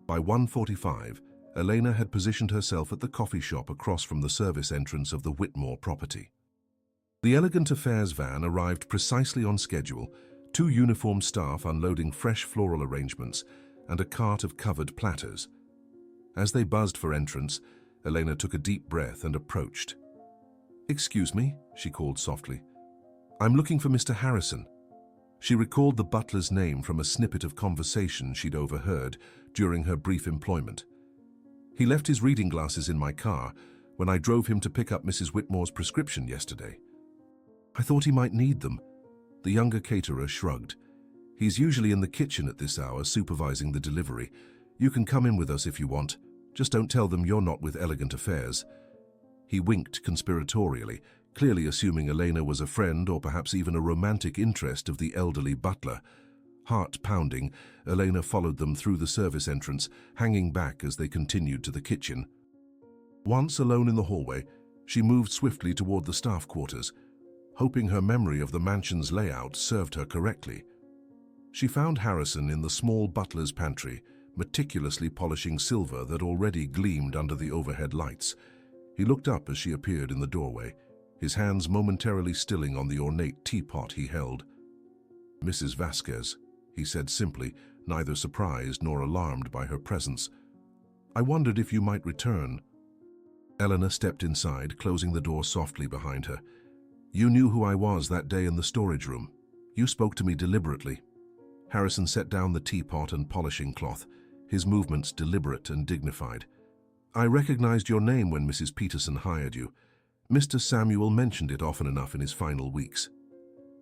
By 1:45, Elena had positioned herself at the coffee shop across from the service entrance of the Whitmore property. The Elegant Affairs van arrived precisely on schedule, 2 uniformed staff unloading fresh floral arrangements and a cart of covered platters. As they buzzed for entrance, Elena took a deep breath and approached. "Excuse me," she called softly. "I'm looking for Mr. Harrison." She recalled the butler's name from a snippet of conversation she'd overheard during her brief employment. "He left his reading glasses in my car when I drove him to pick up Mrs. Whitmore's prescription yesterday." "I thought he might need them." The younger caterer shrugged. "He's usually in the kitchen at this hour supervising the delivery. You can come in with us if you want. Just don't tell them you're not with Elegant Affairs." He winked conspiratorially, clearly assuming Elena was a friend or perhaps even a romantic interest of the elderly butler. Heart pounding, Elena followed them through the service entrance, hanging back as they continued to the kitchen. Once alone in the hallway, she moved swiftly toward the staff quarters, hoping her memory of the mansion's layout served her correctly. She found Harrison in the small butler's pantry, meticulously polishing silver that already gleamed under the overhead lights. He looked up as she appeared in the doorway, his hands momentarily stilling on the ornate teapot he held. "Mrs. Vasquez," he said simply, neither surprised nor alarmed by her presence. "I wondered if you might return." Eleanor stepped inside, closing the door softly behind her. "You knew who I was that day in the storage room. You spoke to me deliberately." Harrison set down the teapot and polishing cloth, his movements deliberate and dignified. "I recognized your name when Mrs. Peterson hired you. Mr. Samuel mentioned it often enough in his final weeks."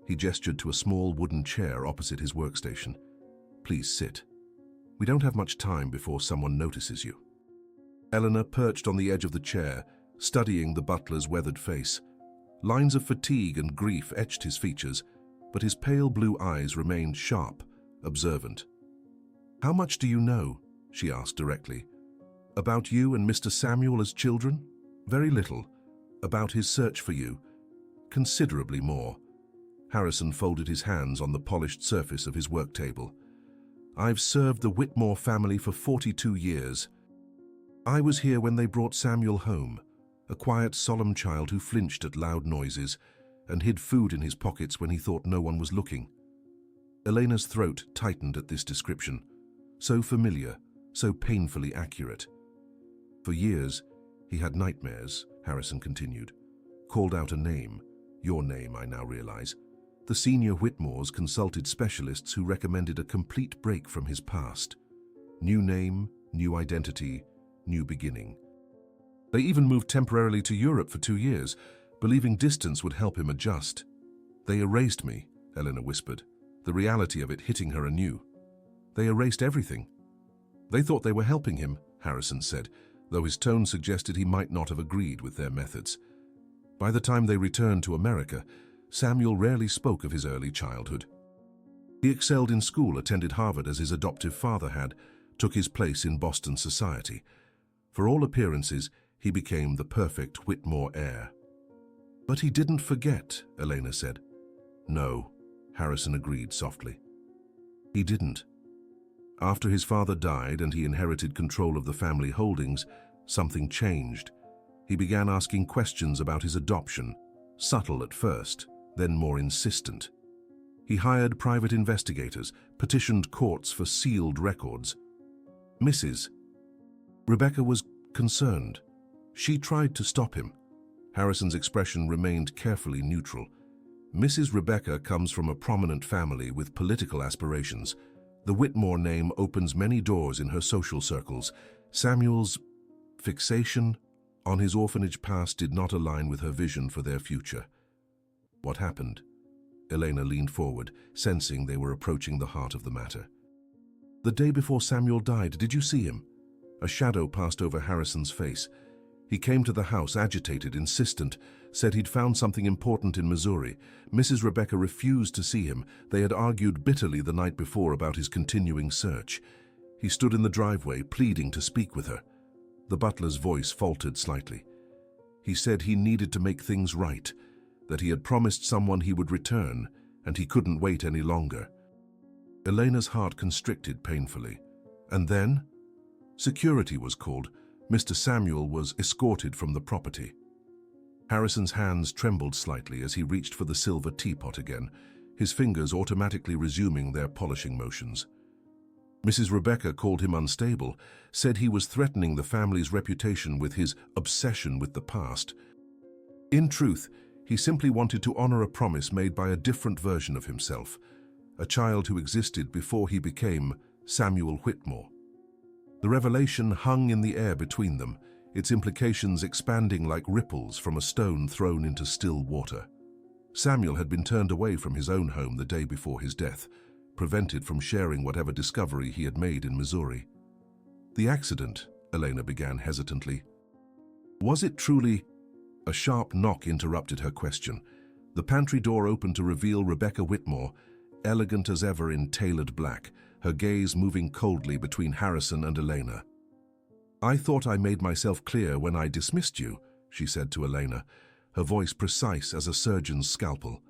He gestured to a small wooden chair opposite his workstation. "Please sit. We don't have much time before someone notices you." Eleanor perched on the edge of the chair, studying the butler's weathered face. Lines of fatigue and grief etched his features, but his pale blue eyes remained sharp, observant. "How much do you know?" she asked directly. "About you and Mr. Samuel as children?" "Very little. About his search for you?" "Considerably more." Harrison folded his hands on the polished surface of his work table. "I've served the Whitmore family for 42 years. I was here when they brought Samuel home, a quiet, solemn child who flinched at loud noises and hid food in his pockets when he thought no one was looking." Elena's throat tightened at this description, so familiar, so painfully accurate. "For years, he had nightmares," Harrison continued. "Called out a name, your name, I now realize. The senior Whitmores consulted specialists who recommended a complete break from his past. New name, new identity, new beginning. They even moved temporarily to Europe for 2 years, believing distance would help him adjust. They erased me," Eleanor whispered, the reality of it hitting her anew. "They erased everything." "They thought they were helping him," Harrison said, though his tone suggested he might not have agreed with their methods. By the time they returned to America, Samuel rarely spoke of his early childhood. He excelled in school, attended Harvard as his adoptive father had, took his place in Boston society. For all appearances, he became the perfect Whitmore heir. "But he didn't forget," Elena said. "No," Harrison agreed softly. "He didn't. After his father died and he inherited control of the family holdings, something changed. He began asking questions about his adoption, subtle at first, then more insistent. He hired private investigators, petitioned courts for sealed records. Mrs. Rebecca was concerned. She tried to stop him." Harrison's expression remained carefully neutral. "Mrs. Rebecca comes from a prominent family with political aspirations. The Whitmore name opens many doors in her social circles. Samuel's fixation on his orphanage past did not align with her vision for their future." "What happened?" Elena leaned forward, sensing they were approaching the heart of the matter. "The day before Samuel died, did you see him?" A shadow passed over Harrison's face. "He came to the house, agitated, insistent, said he'd found something important in Missouri. Mrs. Rebecca refused to see him. They had argued bitterly the night before about his continuing search. He stood in the driveway, pleading to speak with her." The butler's voice faltered slightly. "He said he needed to make things right, that he had promised someone he would return, and he couldn't wait any longer." Elena's heart constricted painfully. "And then?" "Security was called. Mr. Samuel was escorted from the property." Harrison's hands trembled slightly as he reached for the silver teapot again, his fingers automatically resuming their polishing motions. "Mrs. Rebecca called him unstable, said he was threatening the family's reputation with his obsession with the past. In truth, he simply wanted to honor a promise made by a different version of himself, a child who existed before he became Samuel Whitmore." The revelation hung in the air between them, its implications expanding like ripples from a stone thrown into still water. Samuel had been turned away from his own home the day before his death, prevented from sharing whatever discovery he had made in Missouri. "The accident," Elena began hesitantly. "Was it truly—" A sharp knock interrupted her question. The pantry door opened to reveal Rebecca Whitmore, elegant as ever in tailored black, her gaze moving coldly between Harrison and Elena. "I thought I made myself clear when I dismissed you," she said to Elena, her voice precise as a surgeon's scalpel.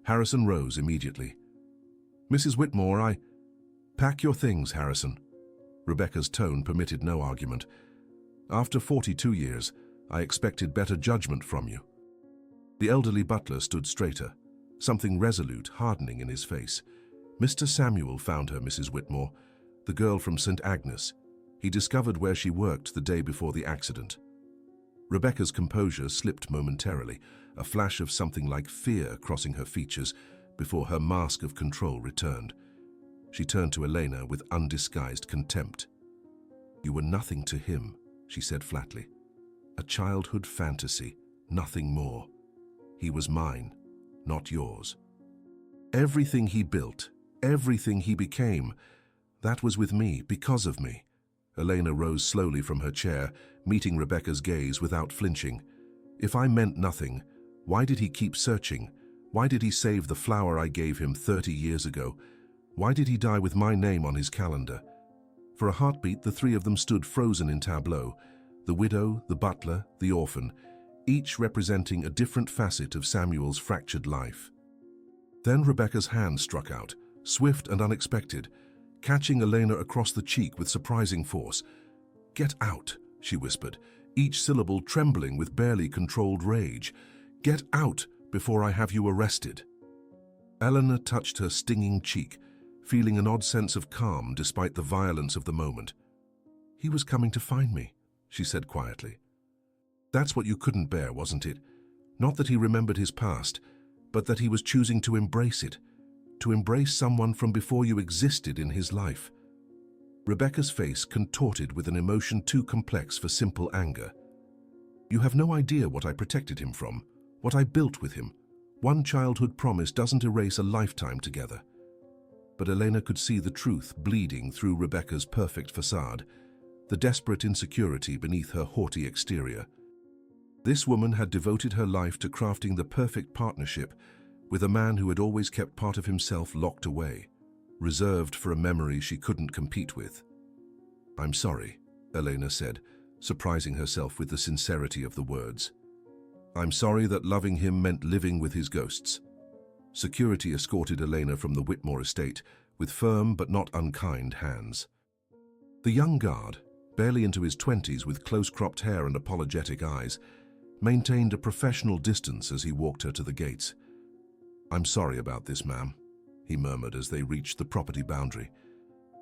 Harrison rose immediately. "Mrs. Whitmore, Pack your things, Harrison." Rebecca's tone permitted no argument. "After 42 years, I expected better judgment from you." The elderly butler stood straighter, something resolute hardening in his face. "Mr. Samuel found her, Mrs. Whitmore, the girl from St. Agnes. He discovered where she worked the day before the accident." Rebecca's composure slipped momentarily, a flash of something like fear crossing her features before her mask of control returned. She turned to Elena with undisguised contempt. "You were nothing to him," she said flatly. "A childhood fantasy, nothing more. He was mine, not yours. Everything he built, everything he became, that was with me, because of me." Elena rose slowly from her chair, meeting Rebecca's gaze without flinching. "If I meant nothing, why did he keep searching? Why did he save the flower I gave him 30 years ago? Why did he die with my name on his calendar?" For a heartbeat, the three of them stood frozen in tableau, the widow, the butler, the orphan, each representing a different facet of Samuel's fractured life. Then Rebecca's hand struck out, swift and unexpected, catching Elena across the cheek with surprising force. "Get out," she whispered, each syllable trembling with barely controlled rage. "Get out before I have you arrested." Elena touched her stinging cheek, feeling an odd sense of calm despite the violence of the moment. "He was coming to find me," she said quietly. "That's what you couldn't bear, wasn't it? Not that he remembered his past, but that he was choosing to embrace it, to embrace someone from before you existed in his life." Rebecca's face contorted with an emotion too complex for simple anger. "You have no idea what I protected him from, what I built with him. One childhood promise doesn't erase a lifetime together." But Elena could see the truth bleeding through Rebecca's perfect facade, the desperate insecurity beneath her haughty exterior. This woman had devoted her life to crafting the perfect partnership with a man who had always kept part of himself locked away, reserved for a memory she couldn't compete with. "I'm sorry," Elena said, surprising herself with the sincerity of the words. "I'm sorry that loving him meant living with his ghosts." Security escorted Elena from the Whitmore estate with firm but not unkind hands. The young guard, barely into his 20s with close-cropped hair and apologetic eyes, maintained a professional distance as he walked her to the gates. "I'm sorry about this, ma'am," he murmured as they reached the property boundary.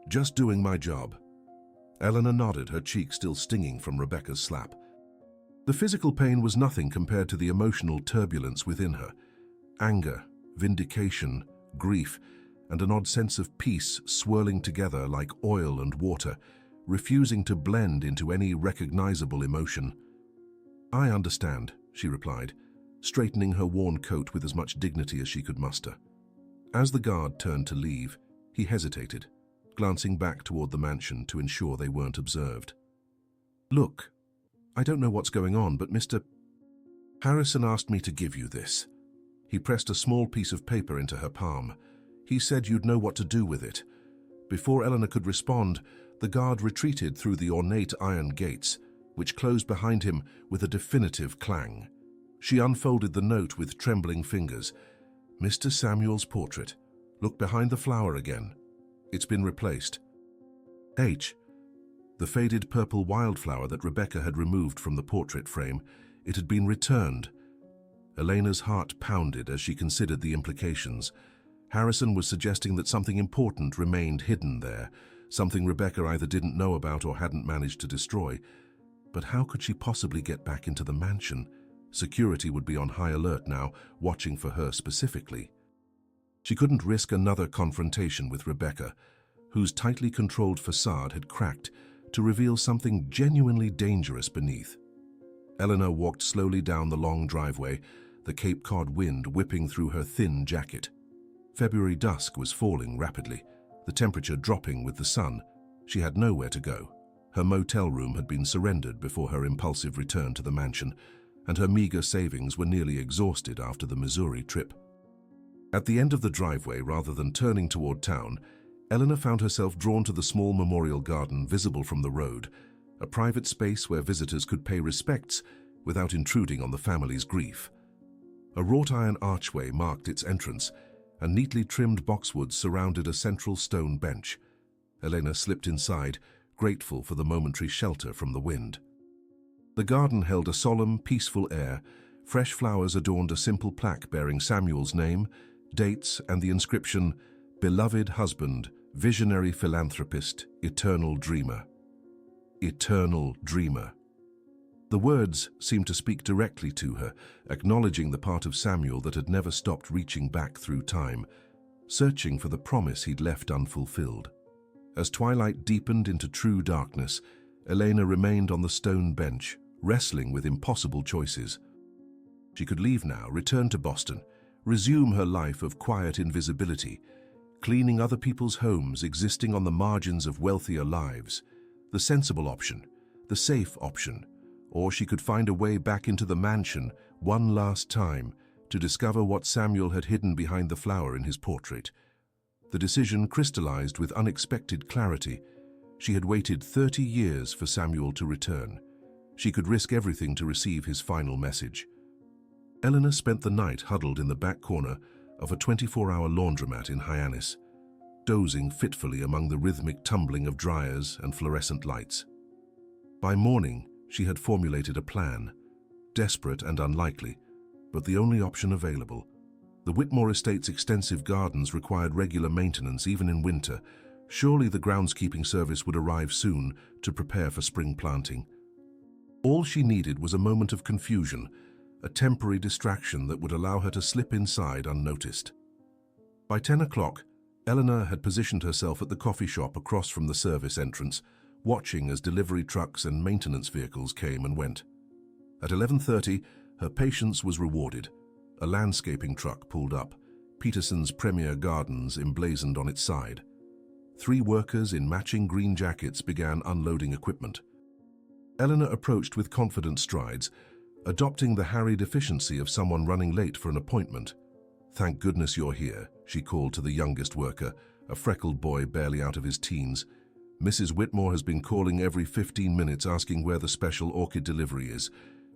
"Just doing my job." Elena nodded, her cheek still stinging from Rebecca's slap. The physical pain was nothing compared to the emotional turbulence within her. Anger, vindication, grief, and an odd sense of peace swirling together like oil and water, refusing to blend into any recognizable emotion. "I understand," she replied, straightening her worn coat with as much dignity as she could muster. As the guard turned to leave, he hesitated, glancing back toward the mansion to ensure they weren't observed. "Look, I don't know what's going on, but Mr. Harrison asked me to give you this." He pressed a small piece of paper into her palm. "He said you'd know what to do with it." Before Elena could respond, the guard retreated through the ornate iron gates, which closed behind him with a definitive clang. She unfolded the note with trembling fingers. "Mr. Samuel's portrait. Look behind the flower again. It's been replaced. H." The faded purple wildflower that Rebecca had removed from the portrait frame, it had been returned. Elena's heart pounded as she considered the implications. Harrison was suggesting that something important remained hidden there, something Rebecca either didn't know about or hadn't managed to destroy. But how could she possibly get back into the mansion? Security would be on high alert now, watching for her specifically. She couldn't risk another confrontation with Rebecca, whose tightly controlled facade had cracked to reveal something genuinely dangerous beneath. Elena walked slowly down the long driveway, the Cape Cod wind whipping through her thin jacket. February dusk was falling rapidly, the temperature dropping with the sun. She had nowhere to go. Her motel room had been surrendered before her impulsive return to the mansion. and her meager savings were nearly exhausted after the Missouri trip. At the end of the driveway, rather than turning toward town, Eleanor found herself drawn to the small memorial garden visible from the road, a private space where visitors could pay respects without intruding on the family's grief. A wrought iron archway marked its entrance, and neatly trimmed boxwoods surrounded a central stone bench. Elena slipped inside, grateful for the momentary shelter from the wind. The garden held a solemn, peaceful air. Fresh flowers adorned a simple plaque bearing Samuel's name, dates, and the inscription, "Beloved husband, visionary philanthropist, eternal dreamer." Eternal dreamer. The words seemed to speak directly to her, acknowledging the part of Samuel that had never stopped reaching back through time, searching for the promise he'd left unfulfilled. As twilight deepened into true darkness, Elena remained on the stone bench, wrestling with impossible choices. She could leave now, return to Boston, resume her life of quiet invisibility, cleaning other people's homes, existing on the margins of wealthier lives. The sensible option, the safe option. Or she could find a way back into the mansion one last time to discover what Samuel had hidden behind the flower in his portrait. The decision crystallized with unexpected clarity. She had waited 30 years for Samuel to return. She could risk everything to receive his final message. Eleanor spent the night huddled in the back corner of a 24-hour laundromat in Hyannis, dozing fitfully among the rhythmic tumbling of dryers and fluorescent lights. By morning, she had formulated a plan, desperate and unlikely, but the only option available. The Whitmore estate's extensive gardens required regular maintenance even in winter. Surely the groundskeeping service would arrive soon to prepare for spring planting. All she needed was a moment of confusion, a temporary distraction that would allow her to slip inside unnoticed. By 10 o'clock, Eleanor had positioned herself at the coffee shop across from the service entrance, watching as delivery trucks and maintenance vehicles came and went. At 11:30, her patience was rewarded. A landscaping truck pulled up, Peterson's Premier Gardens emblazoned on its side. 3 workers in matching green jackets began unloading equipment. Eleanor approached with confident strides, adopting the harried efficiency of someone running late for an appointment. "Thank goodness you're here," she called to the youngest worker, a freckled boy barely out of his teens. "Mrs. Whitmore has been calling every 15 minutes asking where the special orchid delivery is.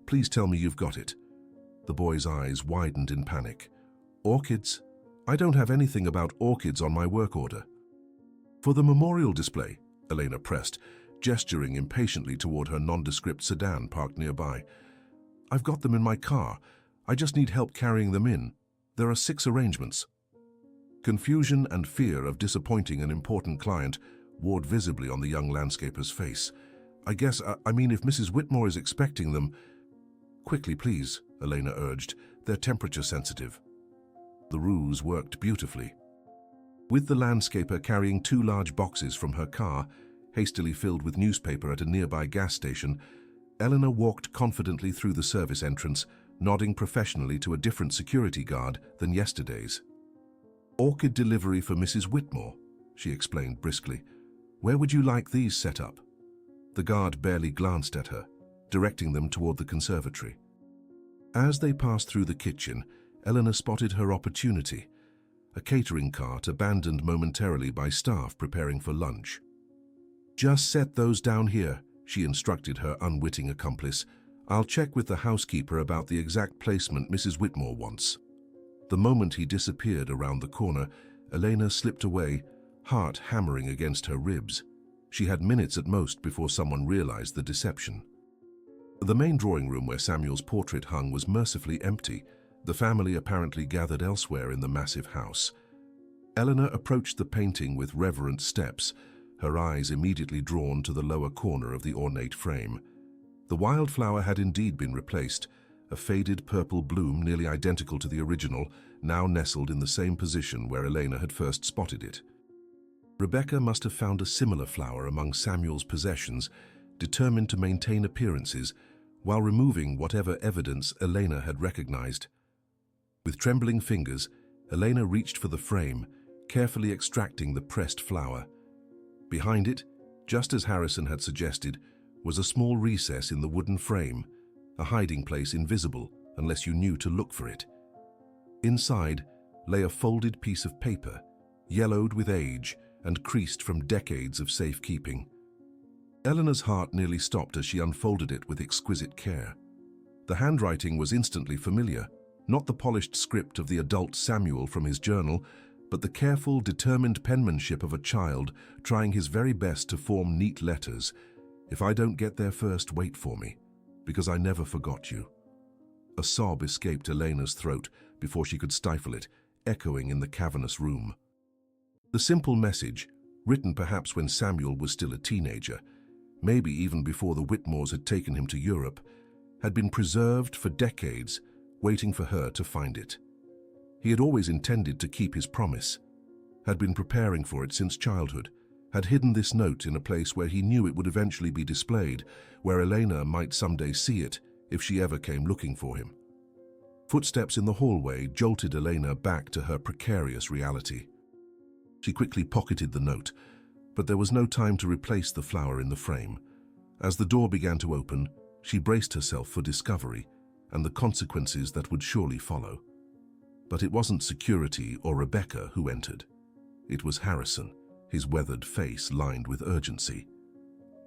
Please tell me you've got it." The boy's eyes widened in panic. "Orchids? I don't have anything about orchids on my work order." "For the memorial display," Elena pressed, gesturing impatiently toward her nondescript sedan parked nearby. "I've got them in my car. I just need help carrying them in. There are 6 arrangements." Confusion and fear of disappointing an important client warred visibly on the young landscaper's face. I mean, if Mrs. Whitmore is expecting them—" "Quickly, please," Elena urged. "They're temperature sensitive." The ruse worked beautifully. With the landscaper carrying 2 large boxes from her car, hastily filled with newspaper at a nearby gas station, Eleanor walked confidently through the service entrance, nodding professionally to a different security guard than yesterday's. "Orchid delivery for Mrs. Whitmore," she explained briskly. "Where would you like these set up?" The guard barely glanced at her, directing them toward the conservatory. As they passed through the kitchen, Eleanor spotted her opportunity, a catering cart abandoned momentarily by staff preparing for lunch. "Just set those down here," she instructed her unwitting accomplice. "I'll check with the housekeeper about the exact placement Mrs. Whitmore wants." The moment he disappeared around the corner, Elena slipped away, heart hammering against her ribs. She had minutes at most before someone realized the deception. The main drawing room where Samuel's portrait hung was mercifully empty, the family apparently gathered elsewhere in the massive house. Eleanor approached the painting with reverent steps, her eyes immediately drawn to the lower corner of the ornate frame. The wildflower had indeed been replaced, a faded purple bloom nearly identical to the original, now nestled in the same position where Elena had first spotted it. Rebecca must have found a similar flower among Samuel's possessions, determined to maintain appearances while removing whatever evidence Elena had recognized. With trembling fingers, Elena reached for the frame, carefully extracting the pressed flower. Behind it, just as Harrison had suggested, was a small recess in the wooden frame. a hiding place invisible unless you knew to look for it. Inside lay a folded piece of paper, yellowed with age and creased from decades of safekeeping. Eleanor's heart nearly stopped as she unfolded it with exquisite care. The handwriting was instantly familiar, not the polished script of the adult Samuel from his journal, but the careful, determined penmanship of a child trying his very best to form neat letters. "If I don't get there first, wait for me, because I never forgot you." A sob escaped Elena's throat before she could stifle it, echoing in the cavernous room. The simple message, written perhaps when Samuel was still a teenager, maybe even before the Whitmores had taken him to Europe, had been preserved for decades, waiting for her to find it. He had always intended to keep his promise, had been preparing for it since childhood, had hidden this note in a place where he knew it would eventually be displayed, where Elena might someday see it if she ever came looking for him. Footsteps in the hallway jolted Elena back to her precarious reality. She quickly pocketed the note, but there was no time to replace the flower in the frame. As the door began to open, she braced herself for discovery and the consequences that would surely follow. But it wasn't security or Rebecca who entered. It was Harrison, his weathered face lined with urgency.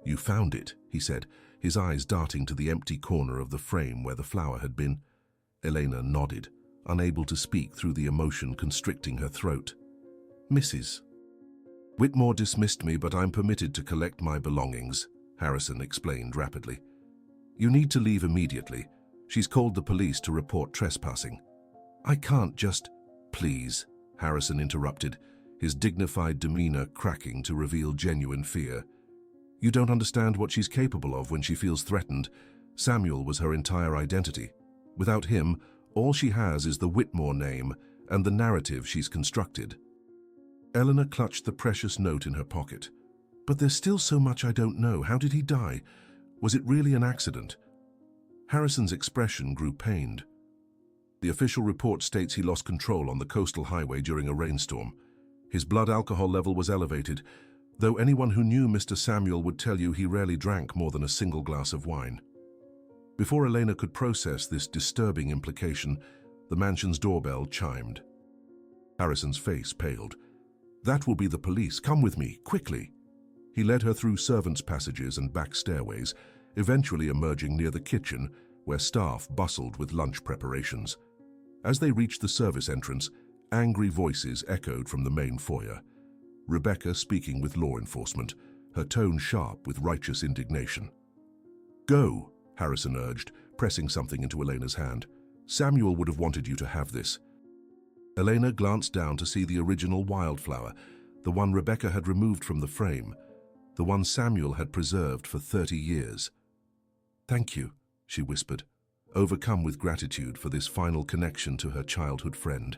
"You found it," he said, his eyes darting to the empty corner of the frame where the flower had been. Elena nodded, unable to speak through the emotion constricting her throat. "Mrs. Whitmore dismissed me, but I'm permitted to collect my belongings," Harrison explained rapidly. "You need to leave immediately. She's called the police to report trespassing." "I can't just—" "Please," Harrison interrupted, his dignified demeanor cracking to reveal genuine fear. "You don't understand what she's capable of when she feels threatened. Samuel was her entire identity. Without him, all she has is the Whitmore name and the narrative she's constructed." Eleanor clutched the precious note in her pocket. "But there's still so much I don't know. How did he die? Was it really an accident?" Harrison's expression grew pained. "The official report states he lost control on the coastal highway during a rainstorm. His blood alcohol level was elevated, though anyone who knew Mr. Samuel would tell you he rarely drank more than a single glass of wine." Before Elena could process this disturbing implication, the mansion's doorbell chimed. Harrison's face paled. "That will be the police. Come with me, quickly." He led her through servants' passages and back stairways, eventually emerging near the kitchen, where staff bustled with lunch preparations. As they reached the service entrance, angry voices echoed from the main foyer. Rebecca speaking with law enforcement, her tone sharp with righteous indignation. "Go," Harrison urged, pressing something into Elena's hand. "Samuel would have wanted you to have this." Elena glanced down to see the original wildflower, the one Rebecca had removed from the frame, the one Samuel had preserved for 30 years. "Thank you," she whispered, overcome with gratitude for this final connection to her childhood friend.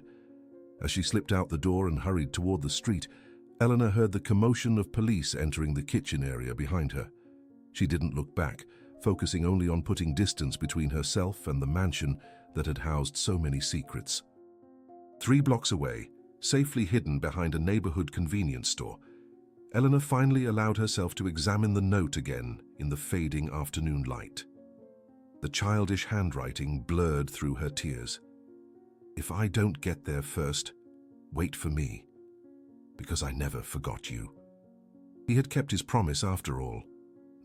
As she slipped out the door and hurried toward the street, Eleanor heard the commotion of police entering the kitchen area behind her. She didn't look back, focusing only on putting distance between herself and the mansion that had housed so many secrets. 3 blocks away, safely hidden behind a neighborhood convenience store, Eleanor finally allowed herself to examine the note again in the fading afternoon light. The childish handwriting blurred through her tears. "If I don't get there first, wait for me, because I never forgot you." He had kept his promise after all,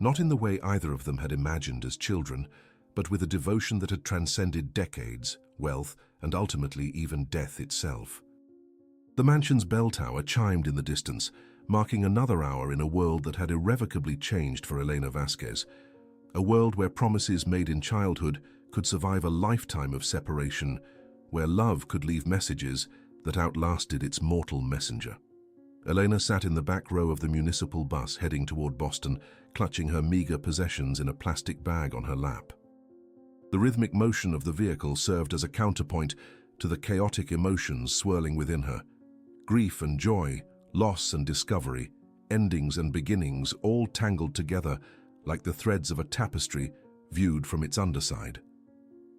not in the way either of them had imagined as children, but with a devotion that had transcended decades, wealth, and ultimately even death itself. The mansion's bell tower chimed in the distance, marking another hour in a world that had irrevocably changed for Elena Vasquez, a world where promises made in childhood could survive a lifetime of separation, where love could leave messages that outlasted its mortal messenger. Elena sat in the back row of the municipal bus heading toward Boston, clutching her meager possessions in a plastic bag on her lap. The rhythmic motion of the vehicle served as a counterpoint to the chaotic emotions swirling within her. Grief and joy, loss and discovery, endings and beginnings, all tangled together like the threads of a tapestry viewed from its underside.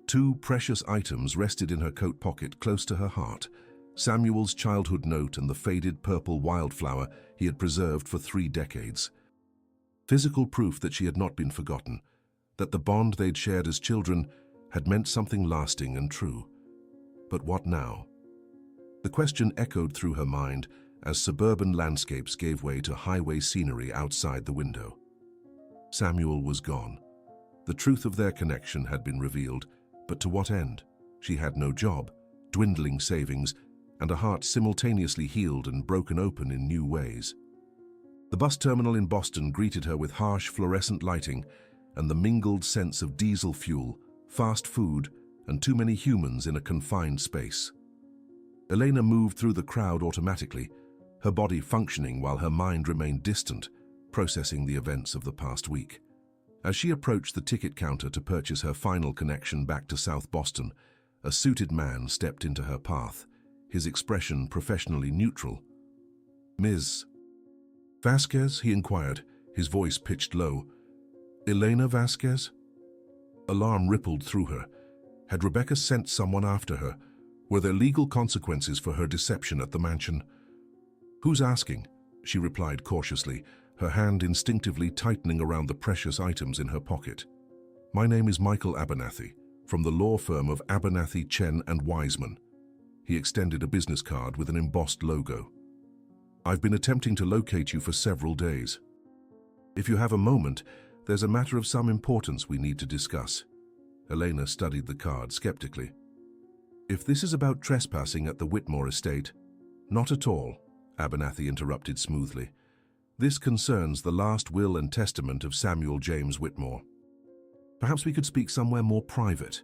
2 precious items rested in her coat pocket close to her heart, Samuel's childhood note and the faded purple wildflower he had preserved for 3 decades. Physical proof that she had not been forgotten, that the bond they'd shared as children had meant something lasting and true. But what now? The question echoed through her mind as suburban landscapes gave way to highway scenery outside the window. Samuel was gone. The truth of their connection had been revealed, but to what end? She had no job, dwindling savings, and a heart simultaneously healed and broken open in new ways. The bus terminal in Boston greeted her with harsh fluorescent lighting and the mingled sense of diesel fuel, fast food, and too many humans in a confined space. Elena moved through the crowd automatically, her body functioning while her mind remained distant, processing the events of the past week. As she approached the ticket counter to purchase her final connection back to South Boston, a suited man stepped into her path, his expression professionally neutral. "Ms. Vasquez?" he inquired, his voice pitched low. "Elena Vasquez?" Alarm rippled through her. Had Rebecca sent someone after her? Were there legal consequences for her deception at the mansion? "Who's asking?" she replied cautiously, her hand instinctively tightening around the precious items in her pocket. "My name is Michael Abernathy, from the law firm of Abernathy, Chen and Wiseman." He extended a business card with an embossed logo. "I've been attempting to locate you for several days. If you have a moment, there's a matter of some importance we need to discuss." Elena studied the card skeptically. "If this is about trespassing at the Whitmore estate—" "Not at all," Abernathy interrupted smoothly. "This concerns the last will and testament of Samuel James Whitmore. Perhaps we could speak somewhere more private."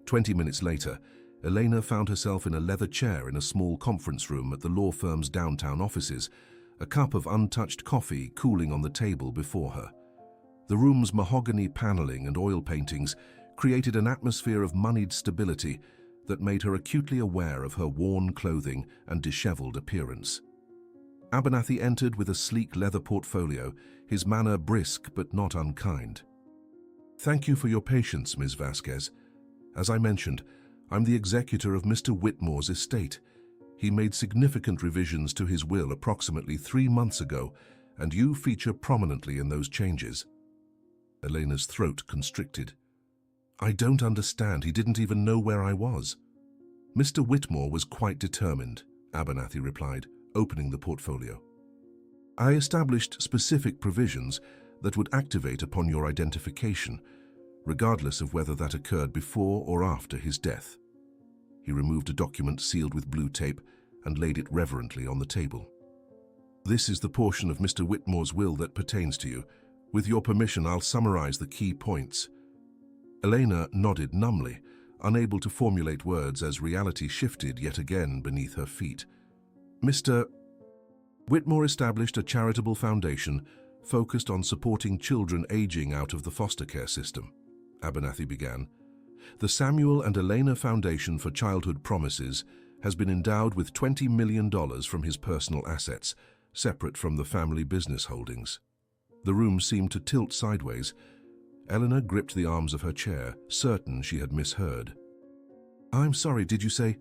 20 minutes later, Elena found herself in a leather chair in a small conference room at the law firm's downtown offices, a cup of untouched coffee cooling on the table before her. The room's mahogany paneling and oil paintings created an atmosphere of moneyed stability that made her acutely aware of her worn clothing and disheveled appearance. Abernathy entered with a sleek leather portfolio, his manner brisk but not unkind. "Thank you for your patience, Ms. Vasquez. As I mentioned, I'm the executor of Mr. Whitmore's estate. He made significant revisions to his will approximately 3 months ago, and you feature prominently in those changes." Elena's throat constricted. "I don't understand. He didn't even know where I was." "Mr. Whitmore was quite determined," Abernathy replied, opening the portfolio. "I established specific provisions that would activate upon your identification, regardless of whether that occurred before or after his death." He removed a document sealed with blue tape and laid it reverently on the table. "This is the portion of Mr. Whitmore's will that pertains to you. With your permission, I'll summarize the key points." Elena nodded numbly, unable to formulate words as reality shifted yet again beneath her feet. "Mr. Whitmore established a charitable foundation focused on supporting children aging out of the foster care system," Abernathy began. "The Samuel and Elena Foundation for Childhood Promises has been endowed with $20 million from his personal assets, separate from the family business holdings." The room seemed to tilt sideways. Eleanor gripped the arms of her chair, certain she had misheard. "I'm sorry, did you say—"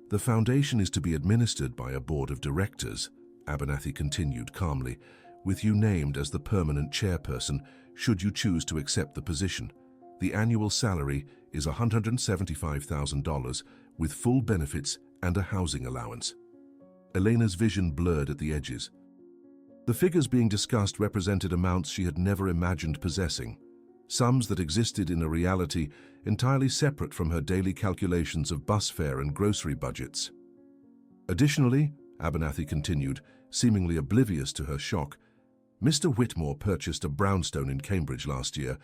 "The foundation is to be administered by a board of directors," Abernathy continued calmly, "with you named as the permanent chairperson, should you choose to accept the position. The annual salary is $175,000 with full benefits and a housing allowance." Elena's vision blurred at the edges. The figures being discussed represented amounts she had never imagined possessing, sums that existed in a reality entirely separate from her daily calculations of bus fare and grocery budgets. "Additionally," Abernathy continued, seemingly oblivious to her shock, "Mr. Whitmore purchased a brownstone in Cambridge last year,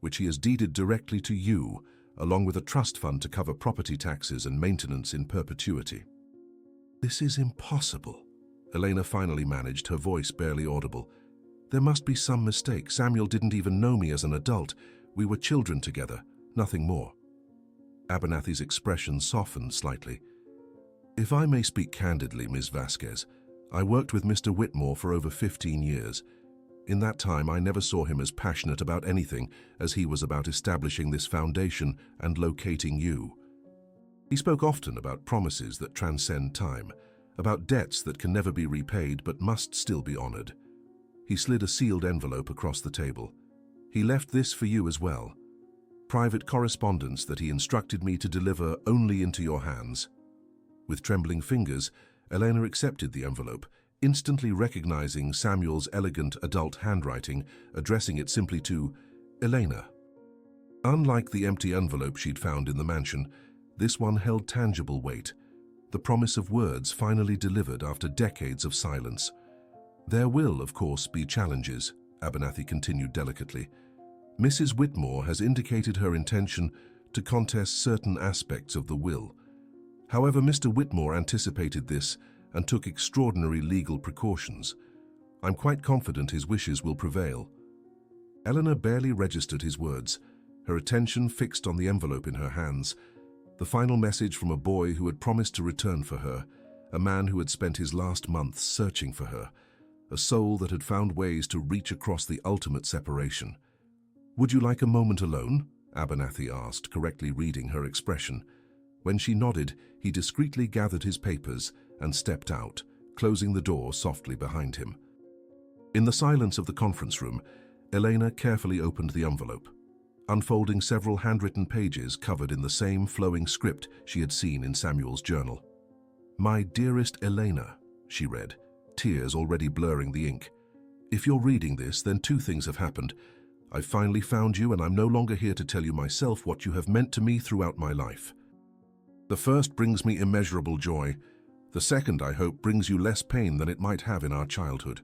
which he has deeded directly to you, along with a trust fund to cover property taxes and maintenance in perpetuity." "This is impossible," Elena finally managed, her voice barely audible. "There must be some mistake. Samuel didn't even know me as an adult. We were children together, nothing more." Abernathy's expression softened slightly. "If I may speak candidly, Ms. Vasquez, I worked with Mr. Whitmore for over 15 years. In that time, I never saw him as passionate about anything as he was about establishing this foundation and locating you. He spoke often about promises that transcend time, about debts that can never be repaid but must still be honored." He slid a sealed envelope across the table. He left this for you as well. Private correspondence that he instructed me to deliver only into your hands." With trembling fingers, Elena accepted the envelope, instantly recognizing Samuel's elegant adult handwriting, addressing it simply to Elena. Unlike the empty envelope she'd found in the mansion, this one held tangible weight, the promise of words finally delivered after decades of silence. "There will, of course, be challenges," Abernathy continued delicately. "Mrs. Whitmore has indicated her intention to contest certain aspects of the will. However, Mr. Whitmore anticipated this and took extraordinary legal precautions. I'm quite confident his wishes will prevail." Eleanor barely registered his words, her attention fixed on the envelope in her hands. The final message from a boy who had promised to return for her, a man who had spent his last months searching for her, a soul that had found ways to reach across the ultimate separation. "Would you like a moment alone?" Abernathy asked, correctly reading her expression. When she nodded, he discreetly gathered his papers and stepped out, closing the door softly behind him. In the silence of the conference room, Elena carefully opened the envelope, unfolding several handwritten pages covered in the same flowing script she had seen in Samuel's journal. "My dearest Elena," she read, tears already blurring the ink. "If you're reading this, then two things have happened. I've finally found you, and I'm no longer here to tell you myself what you have meant to me throughout my life. The first brings me immeasurable joy. The second, I hope, brings you less pain than it might have in our childhood."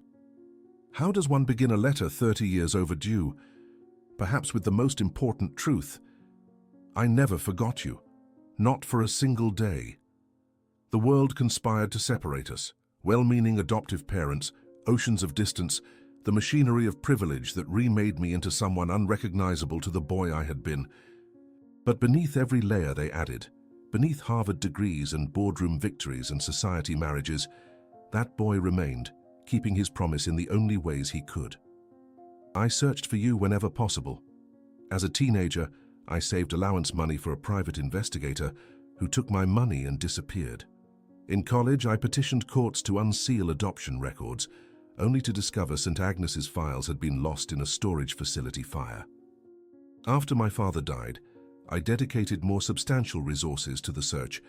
How does one begin a letter 30 years overdue? Perhaps with the most important truth. I never forgot you. Not for a single day. The world conspired to separate us. Well-meaning adoptive parents, oceans of distance, the machinery of privilege that remade me into someone unrecognizable to the boy I had been. But beneath every layer they added, beneath Harvard degrees and boardroom victories and society marriages, that boy remained, keeping his promise in the only ways he could. I searched for you whenever possible. As a teenager, I saved allowance money for a private investigator who took my money and disappeared. In college, I petitioned courts to unseal adoption records, only to discover St. Agnes's files had been lost in a storage facility fire. After my father died, I dedicated more substantial resources to the search,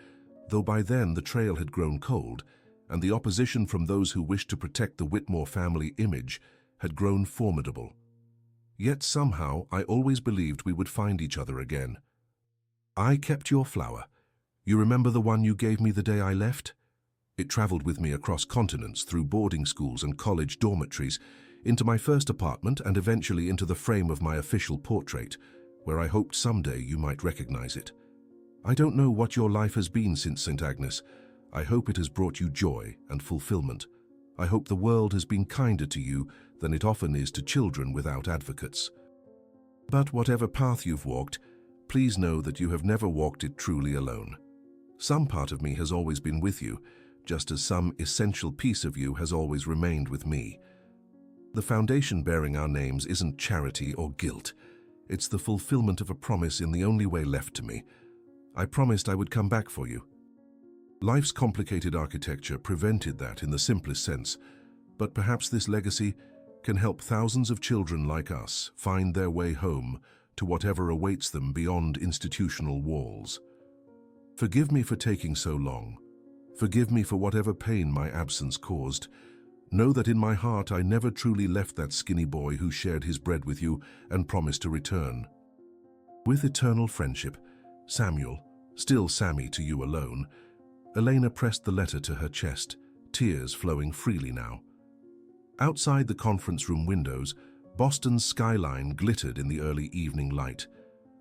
though by then the trail had grown cold, and the opposition from those who wished to protect the Whitmore family image had grown formidable. Yet somehow I always believed we would find each other again. I kept your flower. You remember the one you gave me the day I left? It traveled with me across continents, through boarding schools and college dormitories, into my first apartment and eventually into the frame of my official portrait, where I hoped someday you might recognize it. I don't know what your life has been since St. Agnes. I hope it has brought you joy and fulfillment. I hope the world has been kinder to you than it often is to children without advocates. But whatever path you've walked, please know that you have never walked it truly alone. Some part of me has always been with you, just as some essential piece of you has always remained with me. The foundation bearing our names isn't charity or guilt. It's the fulfillment of a promise in the only way left to me. I promised I would come back for you. Life's complicated architecture prevented that in the simplest sense, but perhaps this legacy can help thousands of children like us find their way home to whatever awaits them beyond institutional walls. Forgive me for taking so long. Forgive me for whatever pain my absence caused. Know that in my heart I never truly left that skinny boy who shared his bread with you and promised to return. With eternal friendship, Samuel, still Sammy to you alone. Elena pressed the letter to her chest, tears flowing freely now. Outside the conference room windows, Boston's skyline glittered in the early evening light,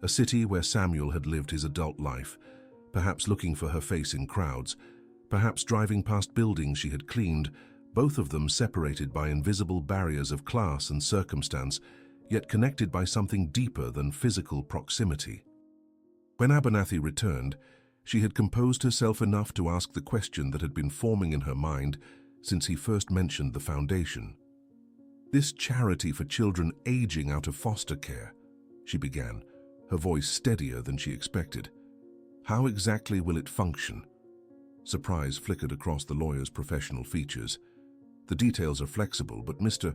a city where Samuel had lived his adult life, perhaps looking for her face in crowds, perhaps driving past buildings she had cleaned, both of them separated by invisible barriers of class and circumstance, yet connected by something deeper than physical proximity. When Abernathy returned, she had composed herself enough to ask the question that had been forming in her mind since he first mentioned the foundation. "This charity for children aging out of foster care," she began, her voice steadier than she expected. "How exactly will it function?" Surprise flickered across the lawyer's professional features. "The details are flexible, but Mr.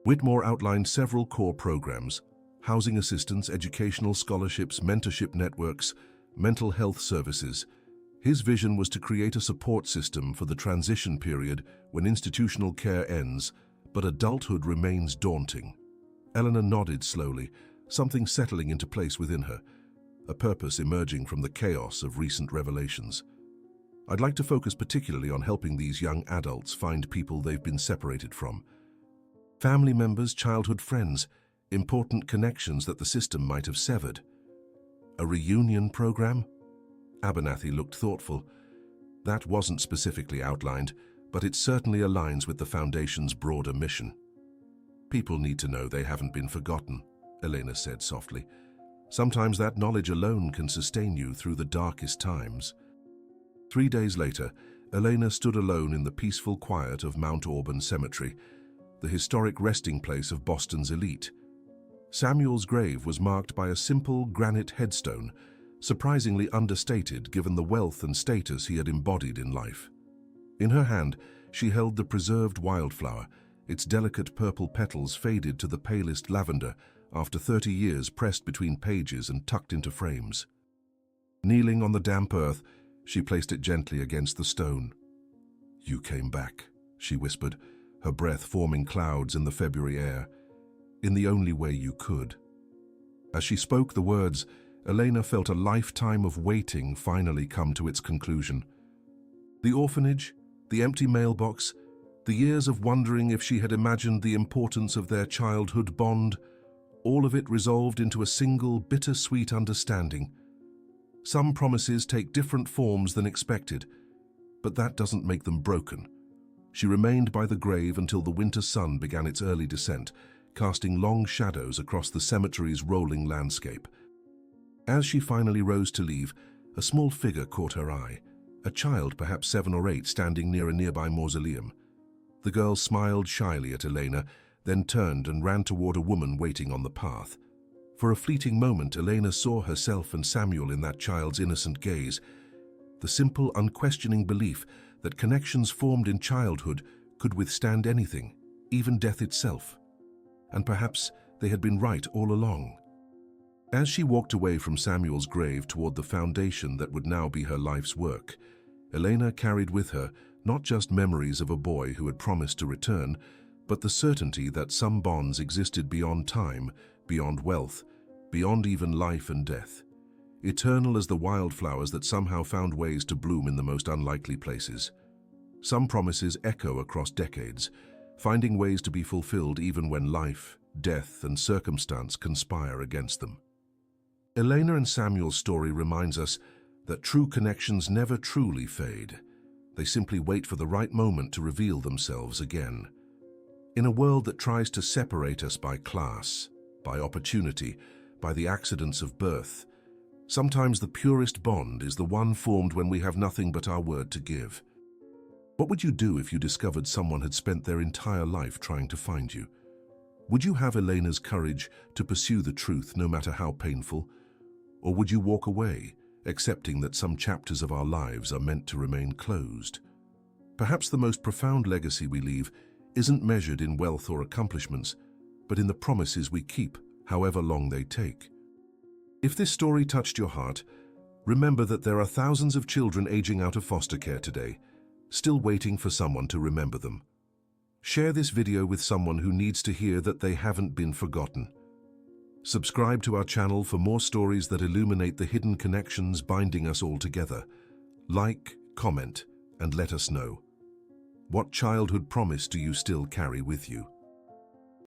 Whitmore outlined several core programs: housing assistance, educational scholarships, mentorship networks, mental health services. His vision was to create a support system for the transition period when institutional care ends, but adulthood remains daunting. Eleanor nodded slowly, something settling into place within her, a purpose emerging from the chaos of recent revelations. I'd like to focus particularly on helping these young adults find people they've been separated from. Family members, childhood friends, important connections that the system might have severed. A reunion program? Abernathy looked thoughtful. That wasn't specifically outlined, but it certainly aligns with the Foundation's broader mission. People need to know they haven't been forgotten, Elena said softly. Sometimes that knowledge alone can sustain you through the darkest times. 3 days later, Elena stood alone in the peaceful quiet of Mount Auburn Cemetery, the historic resting place of Boston's elite. Samuel's grave was marked by a simple granite headstone, surprisingly understated given the wealth and status he had embodied in life. In her hand, she held the preserved wildflower, its delicate purple petals faded to the palest lavender after 30 years pressed between pages and tucked into frames. Kneeling on the damp earth, she placed it gently against the stone. "You came back," she whispered, her breath forming clouds in the February air, "in the only way you could." As she spoke the words, Elena felt a lifetime of waiting finally come to its conclusion. The orphanage, the empty mailbox, the years of wondering if she had imagined the importance of their childhood bond, all of it resolved into a single bittersweet understanding. Some promises take different forms than expected, but that doesn't make them broken. She remained by the grave until the winter sun began its early descent, casting long shadows across the cemetery's rolling landscape. As she finally rose to leave, a small figure caught her eye, a child perhaps 7 or 8 standing near a nearby mausoleum. The girl smiled shyly at Elena, then turned and ran toward a woman waiting on the path. For a fleeting moment, Elena saw herself and Samuel in that child's innocent gaze, the simple, unquestioning belief that connections formed in childhood could withstand anything, even death itself. And perhaps they had been right all along. As she walked away from Samuel's grave toward the foundation that would now be her life's work, Elena carried with her not just memories of a boy who had promised to return, but the certainty that some bonds existed beyond time, beyond wealth, beyond even life and death, eternal as the wildflowers that somehow found ways to bloom in the most unlikely places. Some promises echo across decades, finding ways to be fulfilled even when life, death, and circumstance conspire against them. Elena and Samuel's story reminds us that true connections never truly fade. They simply wait for the right moment to reveal themselves again. In a world that tries to separate us by class, by opportunity, by the accidents of birth, sometimes the purest bond is the one formed when we have nothing but our word to give. What would you do if you discovered someone had spent their entire life trying to find you? Would you have Elena's courage to pursue the truth no matter how painful? Or would you walk away, accepting that some chapters of our lives are meant to remain closed? Perhaps the most profound legacy we leave isn't measured in wealth or accomplishments, but in the promises we keep, however long they take. If this story touched your heart, remember that there are thousands of children aging out of foster care today, still waiting for someone to remember them. Share this video with someone who needs to hear that they haven't been forgotten. Subscribe to our channel for more stories that illuminate the hidden connections binding us all together. Like, comment, and let us know. What childhood promise do you still carry with you?